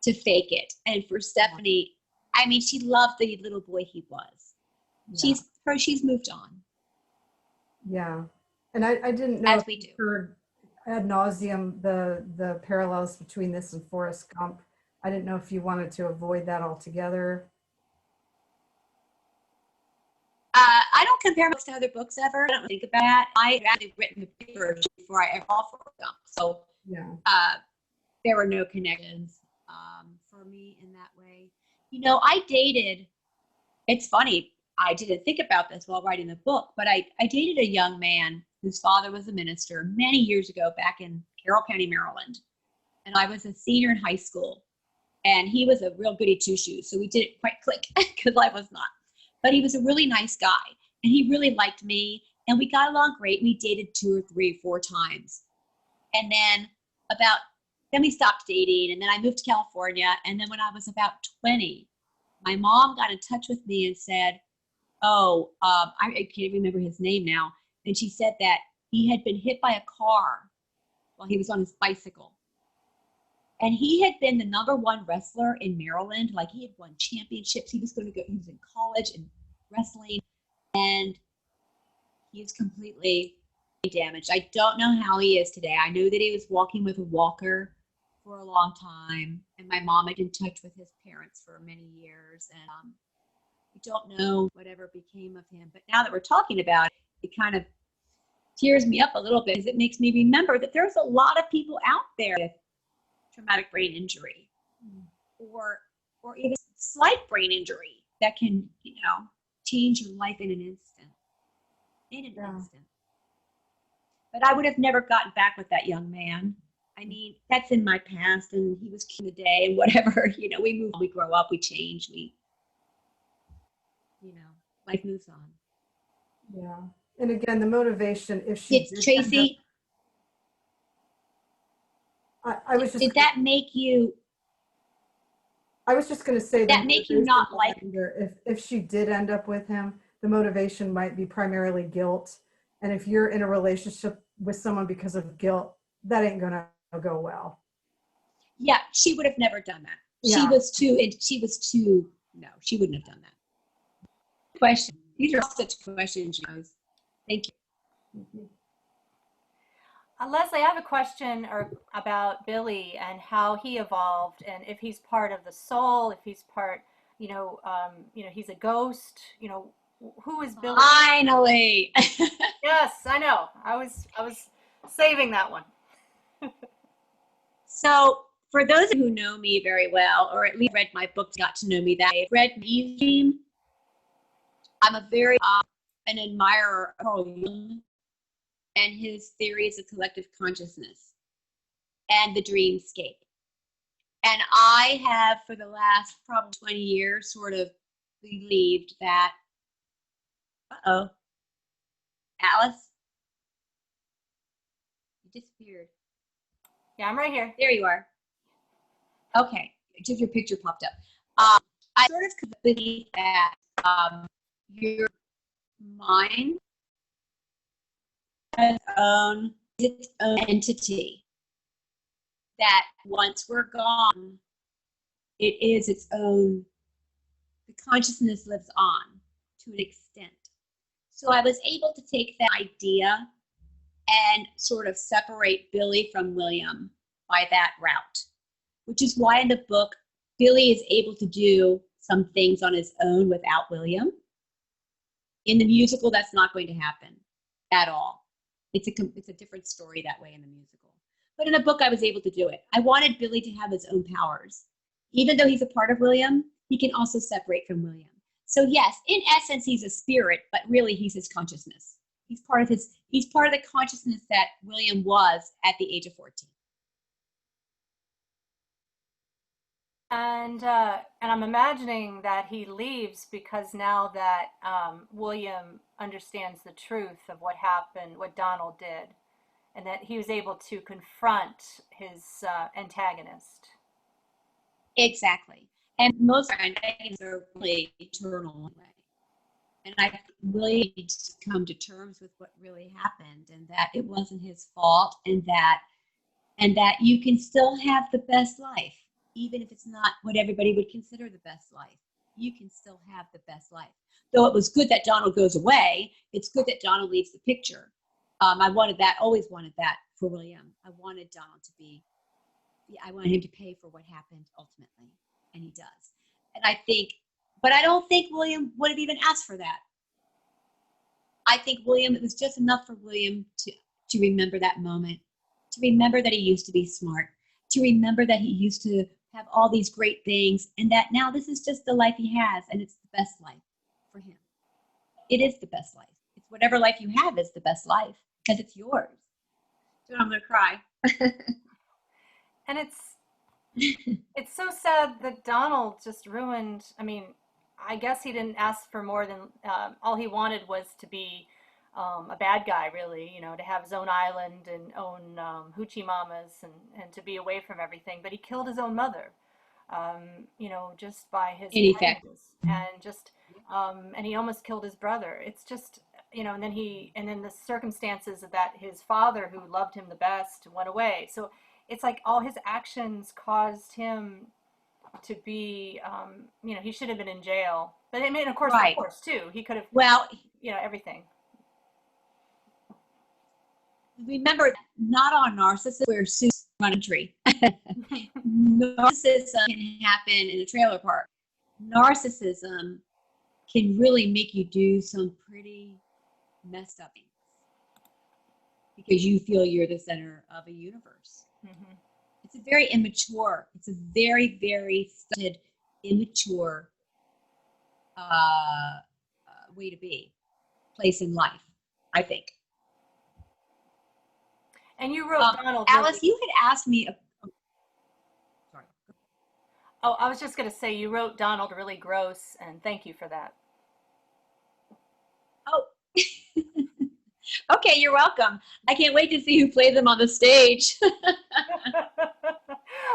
to fake it. And for Stephanie, I mean, she loved the little boy he was. Yeah. She's moved on. Yeah. And I didn't know As if we you do. heard ad nauseum the parallels between this and Forrest Gump. I didn't know if you wanted to avoid that altogether. I don't compare books to other books ever. I don't think about that. I had actually written the paper before I ever saw Forrest Gump. So Yeah. there were no connections for me in that way. You know, I dated, it's funny, I didn't think about this while writing the book, but I dated a young man whose father was a minister many years ago back in Carroll County, Maryland. And I was a senior in high school. And he was a real goody two-shoes, so we didn't quite click because I was not. But he was a really nice guy, and he really liked me, and we got along great. We dated 2 or 3 or 4 times. And then we stopped dating, and then I moved to California, and then when I was about 20, my mom got in touch with me and said, I can't remember his name now, and she said that he had been hit by a car while he was on his bicycle. And he had been the #1 wrestler in Maryland. Like, he had won championships. He was in college and wrestling, and he is completely damaged. I don't know how he is today. I know that he was walking with a walker for a long time, and my mom had been in touch with his parents for many years, and I don't know whatever became of him. But now that we're talking about it, it kind of tears me up a little bit, because it makes me remember that there's a lot of people out there with traumatic brain injury, or even slight brain injury that can, change your life in an instant. Instant. But I would have never gotten back with that young man. I mean, that's in my past, and he was king of the day and whatever. We move on, we grow up, we change, life moves on. Yeah. And again, the motivation, if she did Tracy, I was just did that make you? I was just going to say that make you not like her. If she did end up with him, the motivation might be primarily guilt. And if you're in a relationship with someone because of guilt, that ain't going to go well. Yeah, she would have never done that. Yeah. She was too, no, she wouldn't have done that. Question. These are such questions, guys. Thank you. Leslie, I have a question about Billy and how he evolved, and if he's part of the soul, if he's part, he's a ghost. Who is Billy? Finally. Yes, I know. I was saving that one. So for those who know me very well, or at least read my books, got to know me that way, read Dream. I'm a very an admirer of Carl Jung and his theories of collective consciousness and the dreamscape. And I have, for the last probably 20 years, sort of believed that, Alice, you disappeared. Yeah, I'm right here. There you are. Okay, just your picture popped up. I sort of believe that your mind has its own entity, that once we're gone, it is its own, the consciousness lives on to an extent. So I was able to take that idea and sort of separate Billy from William by that route, which is why in the book, Billy is able to do some things on his own without William. In the musical, that's not going to happen at all. It's a different story that way in the musical. But in the book, I was able to do it. I wanted Billy to have his own powers. Even though he's a part of William, he can also separate from William. So yes, in essence, he's a spirit, but really he's his consciousness. He's part of the consciousness that William was at the age of 14. And I'm imagining that he leaves because now that William understands the truth of what happened, what Donald did, and that he was able to confront his antagonist. Exactly. And most of our antagonists are really eternal anyway. And I think William needs to come to terms with what really happened, and that it wasn't his fault, and that you can still have the best life. Even if it's not what everybody would consider the best life, you can still have the best life. Though it was good that Donald goes away, it's good that Donald leaves the picture. I wanted that, always wanted that for William. I wanted Donald to be, I wanted him to pay for what happened ultimately, and he does. And but I don't think William would have even asked for that. I think it was just enough for William to remember that moment, to remember that he used to be smart, to remember that he used to have all these great things, and that now this is just the life he has, and it's the best life for him. It is the best life. It's whatever life you have is the best life, because it's yours. So I'm going to cry. And it's so sad that Donald just ruined, I mean, I guess he didn't ask for more than, all he wanted was to be a bad guy, really, to have his own island and own hoochie mamas and to be away from everything. But he killed his own mother, just by his kindness, and he almost killed his brother. It's just, and then the circumstances that his father, who loved him the best, went away. So it's like all his actions caused him to be, he should have been in jail. But I mean, of course, too, he could have, everything. Remember, not all narcissists wear suits on a tree. Narcissism can happen in a trailer park. Narcissism can really make you do some pretty messed up things because you feel you're the center of a universe. Mm-hmm. It's a very immature, it's a very, very stunted, immature way to be, place in life, I think. And you wrote Donald. Alice, you had asked me. Sorry. Oh, I was just going to say you wrote Donald really gross, and thank you for that. Oh. Okay, you're welcome. I can't wait to see who plays them on the stage.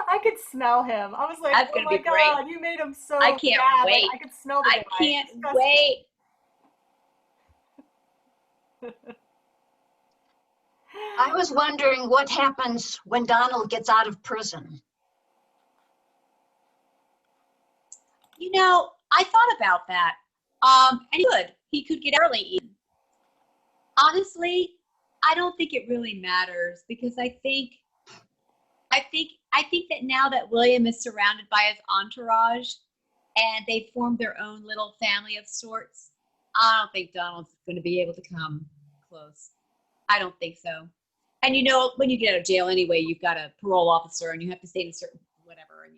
I could smell him. I was like, that's oh my God, great. You made him so I can't bad. wait. Like, I could smell the guy. I can't wait. I was wondering what happens when Donald gets out of prison. I thought about that. And he could get early even. Honestly, I don't think it really matters because I think that now that William is surrounded by his entourage and they formed their own little family of sorts, I don't think Donald's going to be able to come close. I don't think so. And you know, when you get out of jail anyway, you've got a parole officer and you have to stay in a certain whatever. And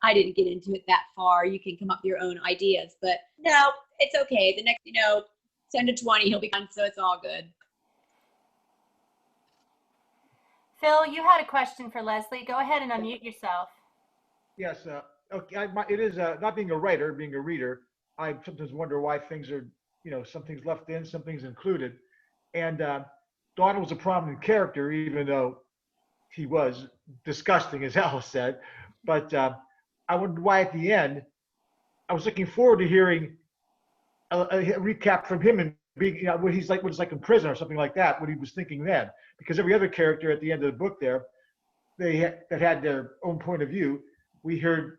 I didn't get into it that far. You can come up with your own ideas, but no, it's okay. The next, 10 to 20, he'll be gone, so it's all good. Phil, you had a question for Leslie. Go ahead and unmute yourself. Yes, okay. It is not being a writer, being a reader. I sometimes wonder why things are, some things left in, some things included. And Donald was a prominent character, even though he was disgusting, as Alice said. But I wondered why at the end, I was looking forward to hearing a recap from him and being, what he's like, what it's like in prison or something like that, what he was thinking then. Because every other character at the end of the book there, that had their own point of view, we heard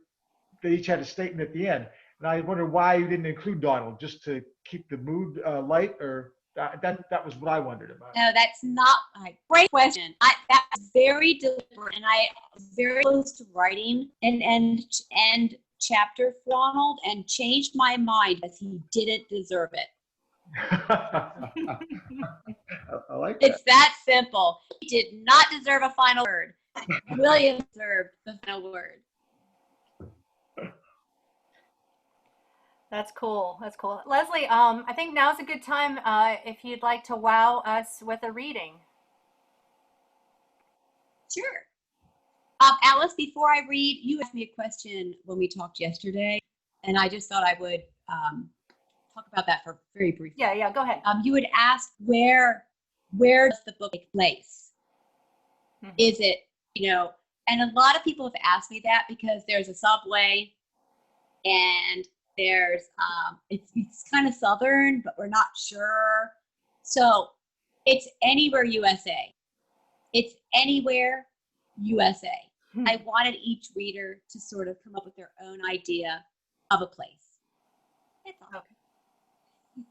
they each had a statement at the end. And I wonder why you didn't include Donald, just to keep the mood light, or that was what I wondered about. No, that's not a great question. That was very deliberate, and I was very close to writing an end chapter for Donald and changed my mind because he didn't deserve it. I like that. It's that simple. He did not deserve a final word. William deserved the final word. That's cool. That's cool. Leslie, I think now's a good time if you'd like to wow us with a reading. Sure. Alice, before I read, you asked me a question when we talked yesterday, and I just thought I would talk about that for very briefly. Yeah, go ahead. You would ask where does the book take place? Mm-hmm. Is it, and a lot of people have asked me that because there's a subway and there's, it's kind of southern, but we're not sure. So it's anywhere USA. It's anywhere USA. Hmm. I wanted each reader to sort of come up with their own idea of a place. That's all.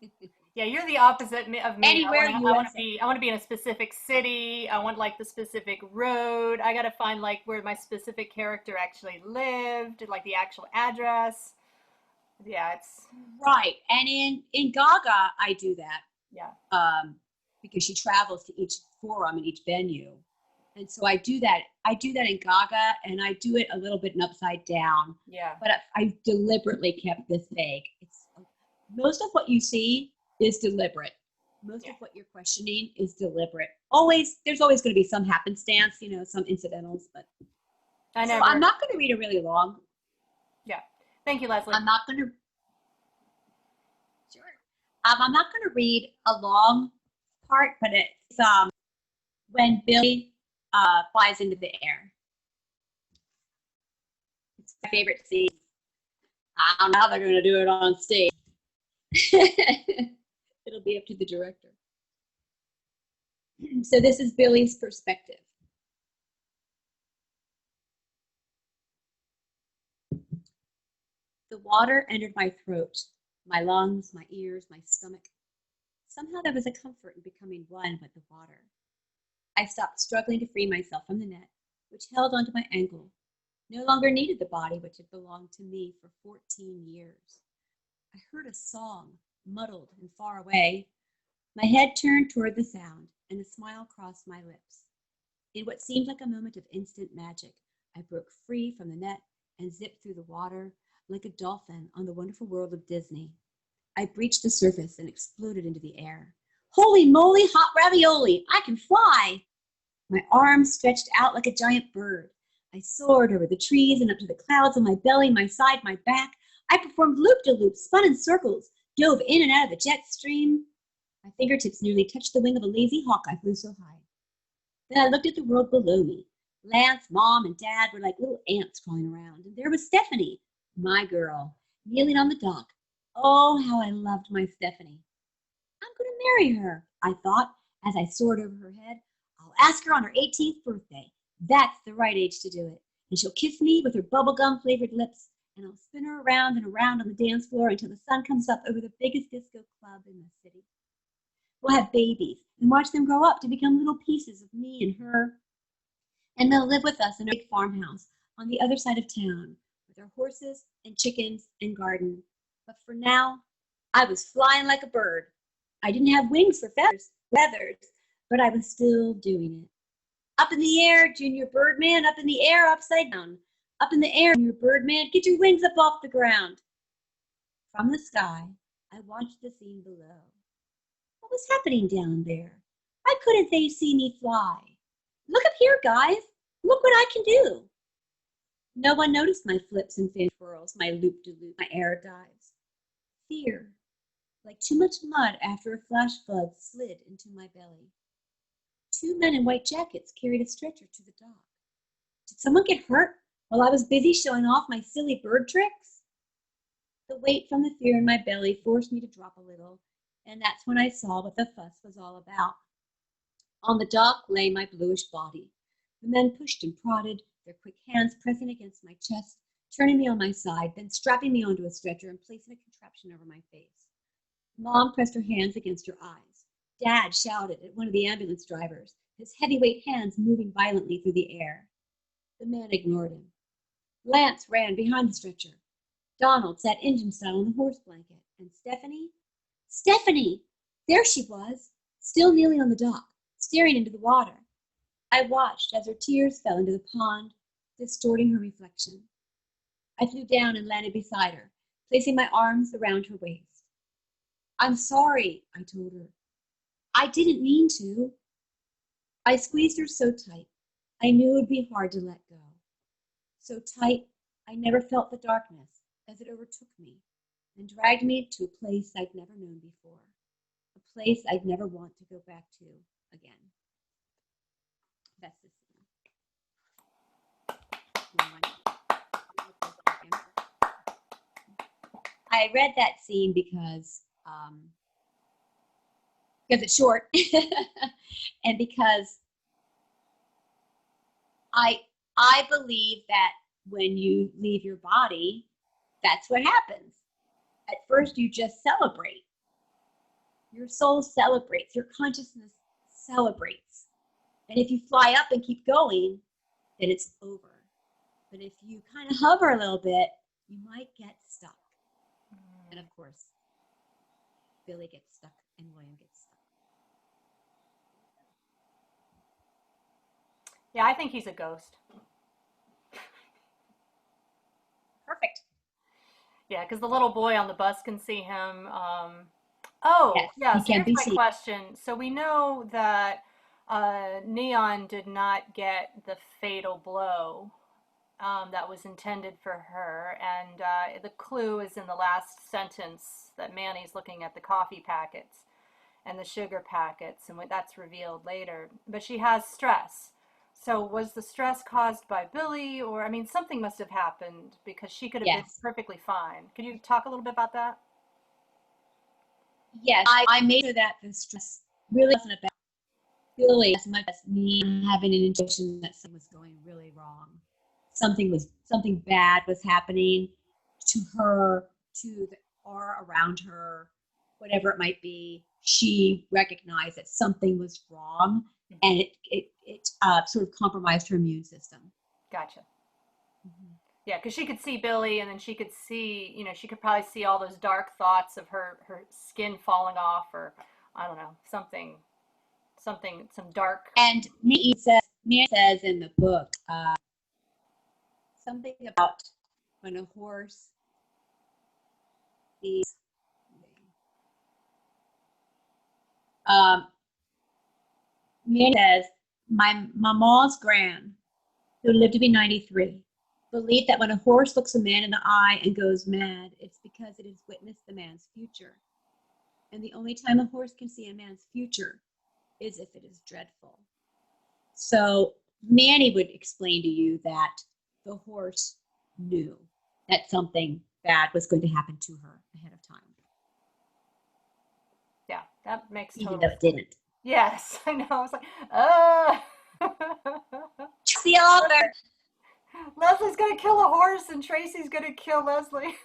Okay. Yeah, you're the opposite of me. Anywhere I want to be in a specific city. I want like the specific road. I got to find like where my specific character actually lived, like the actual address. Yeah, it's right. And in Gaga, I do that. Yeah. Because she travels to each forum and each venue, and so I do that. I do that in Gaga, and I do it a little bit in Upside Down. Yeah. But I deliberately kept this vague. It's most of what you see is deliberate. Most of what you're questioning is deliberate. There's always going to be some happenstance, some incidentals, but I'm not going to read a really long. Yeah. Thank you, Leslie. I'm not going to read a long part, but it's when Billy flies into the air. It's my favorite scene. I don't know how they're going to do it on stage. It'll be up to the director. So this is Billy's perspective. The water entered my throat, my lungs, my ears, my stomach. Somehow there was a comfort in becoming one with the water. I stopped struggling to free myself from the net, which held onto my ankle. No longer needed the body which had belonged to me for 14 years. I heard a song, muddled and far away. My head turned toward the sound, and a smile crossed my lips. In what seemed like a moment of instant magic, I broke free from the net and zipped through the water like a dolphin on the wonderful world of Disney. I breached the surface and exploded into the air. Holy moly, hot ravioli! I can fly! My arms stretched out like a giant bird. I soared over the trees and up to the clouds on my belly, my side, my back. I performed loop-de-loop, spun in circles, dove in and out of the jet stream. My fingertips nearly touched the wing of a lazy hawk. I flew so high. Then I looked at the world below me. Lance, Mom, and Dad were like little ants crawling around. And there was Stephanie, my girl, kneeling on the dock. Oh, how I loved my Stephanie. I'm going to marry her, I thought, as I soared over her head. I'll ask her on her 18th birthday. That's the right age to do it. And she'll kiss me with her bubblegum-flavored lips, and I'll spin her around and around on the dance floor until the sun comes up over the biggest disco club in the city. We'll have babies and watch them grow up to become little pieces of me and her. And they'll live with us in a big farmhouse on the other side of town with our horses and chickens and garden. But for now, I was flying like a bird. I didn't have wings for feathers, but I was still doing it. Up in the air, Junior Birdman, up in the air, upside down. Up in the air, Junior Birdman, get your wings up off the ground. From the sky, I watched the scene below. What was happening down there? Why couldn't they see me fly? Look up here, guys. Look what I can do. No one noticed my flips and fin twirls, my loop-de-loop, my air dives. Fear, like too much mud after a flash flood, slid into my belly. 2 men in white jackets carried a stretcher to the dock. Did someone get hurt while I was busy showing off my silly bird tricks? The weight from the fear in my belly forced me to drop a little, and that's when I saw what the fuss was all about. On the dock lay my bluish body. The men pushed and prodded, their quick hands pressing against my chest, turning me on my side, then strapping me onto a stretcher and placing a contraption over my face. Mom pressed her hands against her eyes. Dad shouted at one of the ambulance drivers, his heavyweight hands moving violently through the air. The man ignored him. Lance ran behind the stretcher. Donald sat engine style on the horse blanket. And Stephanie! There she was, still kneeling on the dock, staring into the water. I watched as her tears fell into the pond, distorting her reflection. I flew down and landed beside her, placing my arms around her waist. I'm sorry, I told her. I didn't mean to. I squeezed her so tight, I knew it would be hard to let go. So tight, I never felt the darkness as it overtook me and dragged me to a place I'd never known before, a place I'd never want to go back to again. That's the scene. I read that scene because it's short and because I believe that when you leave your body, that's what happens. At first, you just celebrate. Your soul celebrates. Your consciousness celebrates. And if you fly up and keep going, then it's over. But if you kind of hover a little bit, you might get stuck. And of course, Billy gets stuck and William gets stuck. Yeah, I think he's a ghost. Perfect. Yeah, because the little boy on the bus can see him. Yes, he can here's be my seen. question. So we know that Neon did not get the fatal blow that was intended for her, and the clue is in the last sentence that Manny's looking at the coffee packets and the sugar packets, and that's revealed later. But she has stress. So was the stress caused by Billy, or, I mean, something must have happened because she could have been perfectly fine. Could you talk a little bit about that? Yes, I made sure that the stress really wasn't about Billy as much as me having an intuition that something was going really wrong. Something bad was happening to her, to the aura around her, whatever it might be. She recognized that something was wrong, and it sort of compromised her immune system. Gotcha. Mm-hmm. Yeah, because she could see Billy, and then she could see, she could probably see all those dark thoughts of her skin falling off, or I don't know, some dark. And Mia says in the book something about when a horse is Mia says, my mom's gran, who lived to be 93, believed that when a horse looks a man in the eye and goes mad, it's because it has witnessed the man's future. And the only time a horse can see a man's future is if it is dreadful. So Manny would explain to you that the horse knew that something bad was going to happen to her ahead of time. Yeah, that makes total sense. Even though it didn't. Yes, I know. I was like, The author. Leslie's gonna kill a horse, and Tracy's gonna kill Leslie.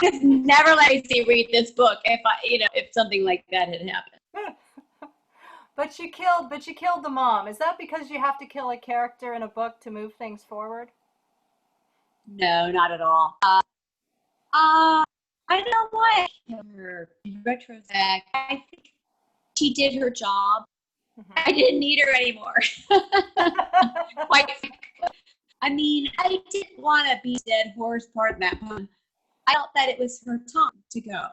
Just never let me read this book if something like that had happened. But she killed the mom. Is that because you have to kill a character in a book to move things forward? No, not at all. I why I killed her. In retrospect, I think she did her job. I didn't need her anymore. Quite. I mean, I didn't want to be dead horse part of that poem. I felt that it was her time to go.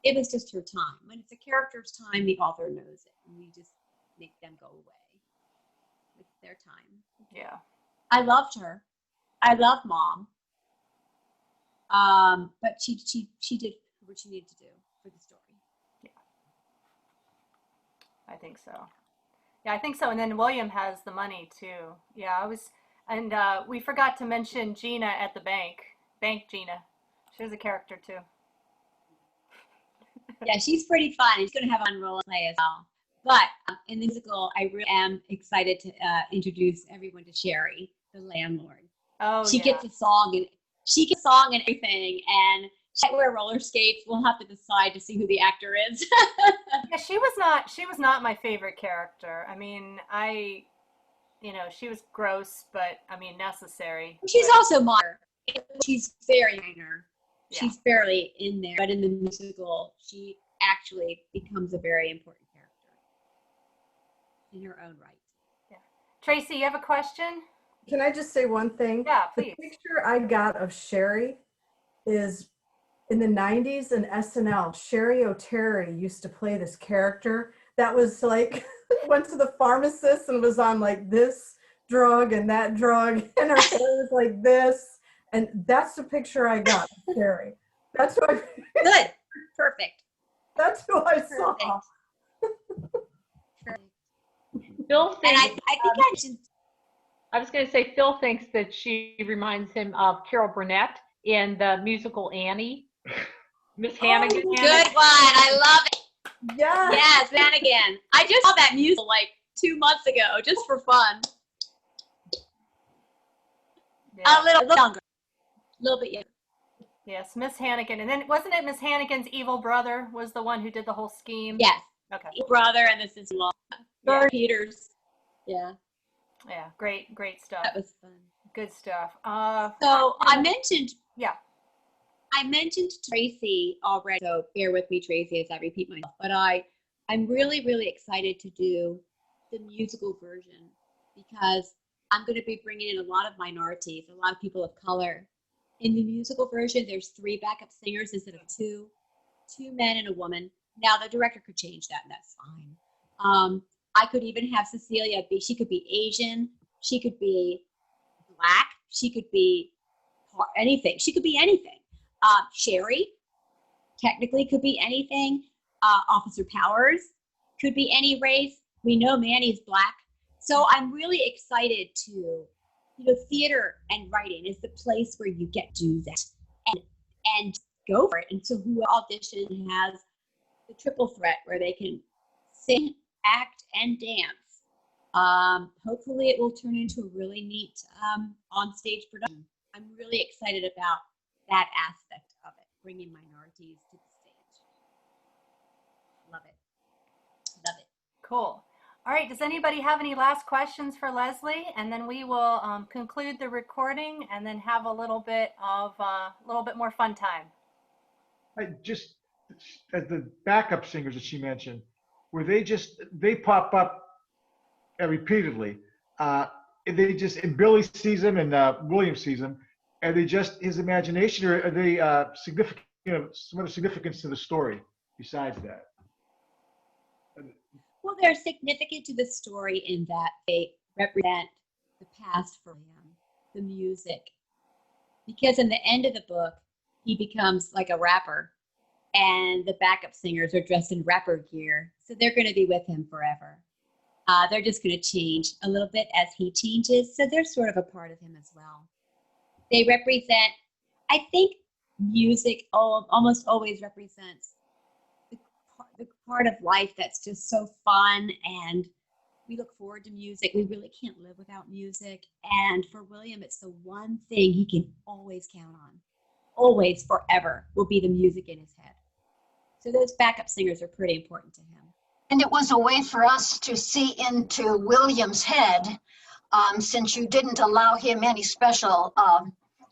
It was just her time. When it's a character's time, the author knows it, and we just make them go away. It's their time. Yeah. I loved her. I love Mom. But she did what she needed to do for the story. Yeah. I think so. Yeah, I think so. And then William has the money too. Yeah, and we forgot to mention Gina at the bank. Bank Gina. She was a character too. Yeah, she's pretty fun. She's going to have on role play as well. But in the musical, I really am excited to introduce everyone to Sherry, the landlord. Oh, she yeah. gets a song and everything, and she might wear roller skates. We'll have to decide to see who the actor is. Yeah, she was not my favorite character. I mean, she was gross, but I mean necessary. She's also minor. She's very minor. Yeah. She's barely in there, but in the musical, she actually becomes a very important character in her own right. Yeah. Tracy, you have a question? Can I just say one thing? Yeah, please. The picture I got of Sherry is in the 90s in SNL. Sherry O'Terry used to play this character that was like, went to the pharmacist and was on like this drug and that drug, and her hair was like this. And that's the picture I got of Sherry. That's what Good. Perfect. That's who I saw. Perfect. Phil thinks, And I think I was going to say, Phil thinks that she reminds him of Carol Burnett in the musical Annie. Miss Hannigan. Good one. I love it. Yeah. Yes, Hannigan. I just saw that musical like 2 months ago, just for fun. Yeah. A little younger. A little bit younger. Yes, Miss Hannigan. And then wasn't it Miss Hannigan's evil brother was the one who did the whole scheme? Yes. Okay. Brother and the sister-in-law. Yeah. Peters. Yeah. Yeah, great stuff. That was fun. Good stuff. So I mentioned Yeah. Tracy already, so bear with me, Tracy, as I repeat myself. But I'm really, really excited to do the musical version because I'm going to be bringing in a lot of minorities, a lot of people of color. In the musical version, there's 3 backup singers instead of 2 men and a woman. Now, the director could change that, and that's fine. I could even have Cecilia she could be Asian, she could be Black, she could be anything. She could be anything. Sherry technically could be anything. Officer Powers could be any race. We know Manny's Black. So I'm really excited to, theater and writing is the place where you get to do that and go for it. And so who audition has the triple threat where they can sing, act, and dance. Hopefully it will turn into a really neat on-stage production. I'm really excited about that aspect of it, bringing minorities to the stage. Love it. Love it. Cool. All right, does anybody have any last questions for Leslie? And then we will conclude the recording and then have a little bit more fun time. Just as the backup singers that she mentioned, where they pop up repeatedly. They just, and Billy sees them and William sees them, and they just his imagination, or are they significant? Some other significance to the story besides that? Well, they're significant to the story in that they represent the past for him, the music. Because in the end of the book, he becomes like a rapper, and the backup singers are dressed in rapper gear. So they're going to be with him forever. They're just going to change a little bit as he changes. So they're sort of a part of him as well. They represent, I think music almost always represents the part of life that's just so fun, and we look forward to music. We really can't live without music. And for William, it's the one thing he can always count on. Always, forever, will be the music in his head. So those backup singers are pretty important to him. And it was a way for us to see into William's head, since you didn't allow him any special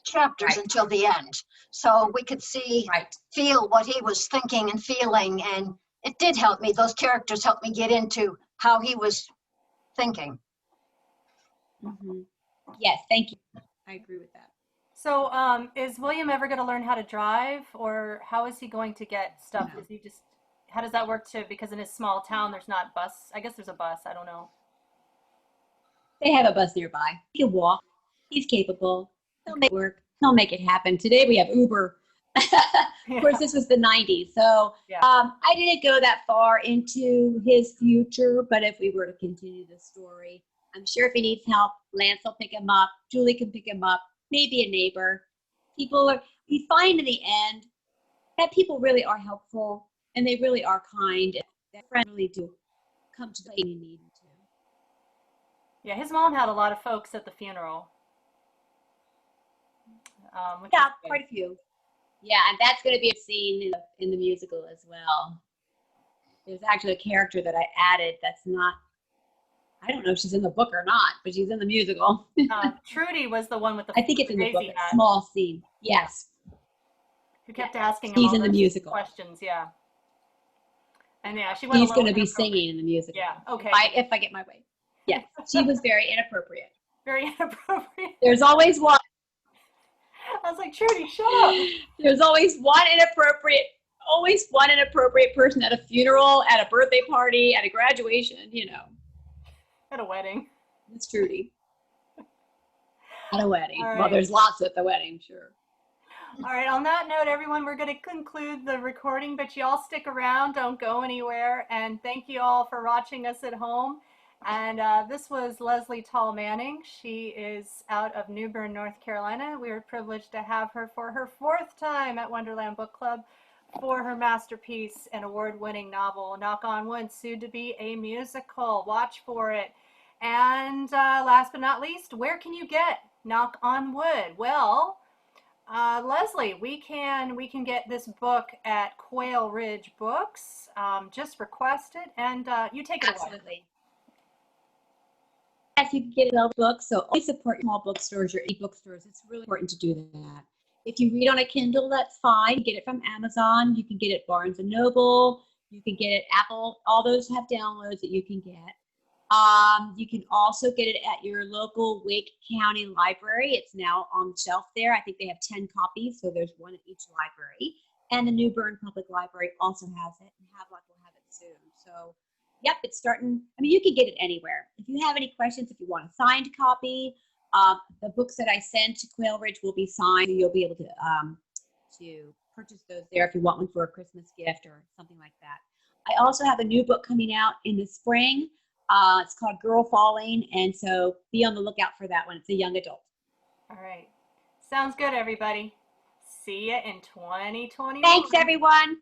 chapters Right. until the end. So we could see, Right. feel what he was thinking and feeling. And it did help me. Those characters helped me get into how he was thinking. Yes, thank you. I agree with that. So, is William ever going to learn how to drive, or how is he going to get stuff? No. Is he just, how does that work too? Because in his small town, there's not bus. I guess there's a bus. I don't know. They have a bus nearby. He can walk. He's capable. He'll make it work. He'll make it happen. Today we have Uber. Of course, this was the 90s. So Yeah. I didn't go that far into his future, but if we were to continue the story, I'm sure if he needs help, Lance will pick him up. Julie can pick him up. Maybe a neighbor. We find in the end that people really are helpful and they really are kind. And that friends really do come to the aid you need them to. Yeah, his mom had a lot of folks at the funeral. Which Yeah, is good. quite a few. Yeah, and that's going to be a scene in the musical as well. There's actually a character that I added that's not, I don't know if she's in the book or not, but she's in the musical. Trudy was the one with the I think it's in the book, crazy a hat, small scene. Yes. who kept asking him She's all in the those musical. questions. Yeah. And yeah, she went He's a little going to be inappropriate. singing in the musical. Yeah, okay. If I get my way. Yes, she was very inappropriate. Very inappropriate. There's always one. I was like, Trudy, shut up. There's always one inappropriate person at a funeral, at a birthday party, at a graduation, At a wedding. It's Trudy. At a wedding. All Well, right. there's lots at the wedding, sure. All right, on that note, everyone, we're going to conclude the recording, but you all stick around, don't go anywhere, and thank you all for watching us at home. And this was Leslie Tall Manning. She is out of New Bern, North Carolina. We were privileged to have her for her 4th time at Wonderland Book Club for her masterpiece and award-winning novel, Knock on Wood, soon to be a musical. Watch for it. And last but not least, where can you get Knock on Wood? Well, Leslie, we can get this book at Quail Ridge Books. Just request it, and you take it away. Absolutely. Yes, you can get it all books. So always support small bookstores, your e-bookstores. It's really important to do that. If you read on a Kindle, that's fine. You get it from Amazon. You can get it Barnes & Noble. You can get it Apple. All those have downloads that you can get. You can also get it at your local Wake County library. It's now on the shelf there. I think they have 10 copies, so there's one at each library. And the New Bern Public Library also has it, and Havelock will have it soon. So, yep, it's starting. I mean, you can get it anywhere. If you have any questions, if you want a signed copy, the books that I send to Quail Ridge will be signed. You'll be able to purchase those there if you want one for a Christmas gift or something like that. I also have a new book coming out in the spring. It's called Girl Falling, and so be on the lookout for that one. It's a young adult. All right. Sounds good, everybody. See you in 2021. Thanks, everyone.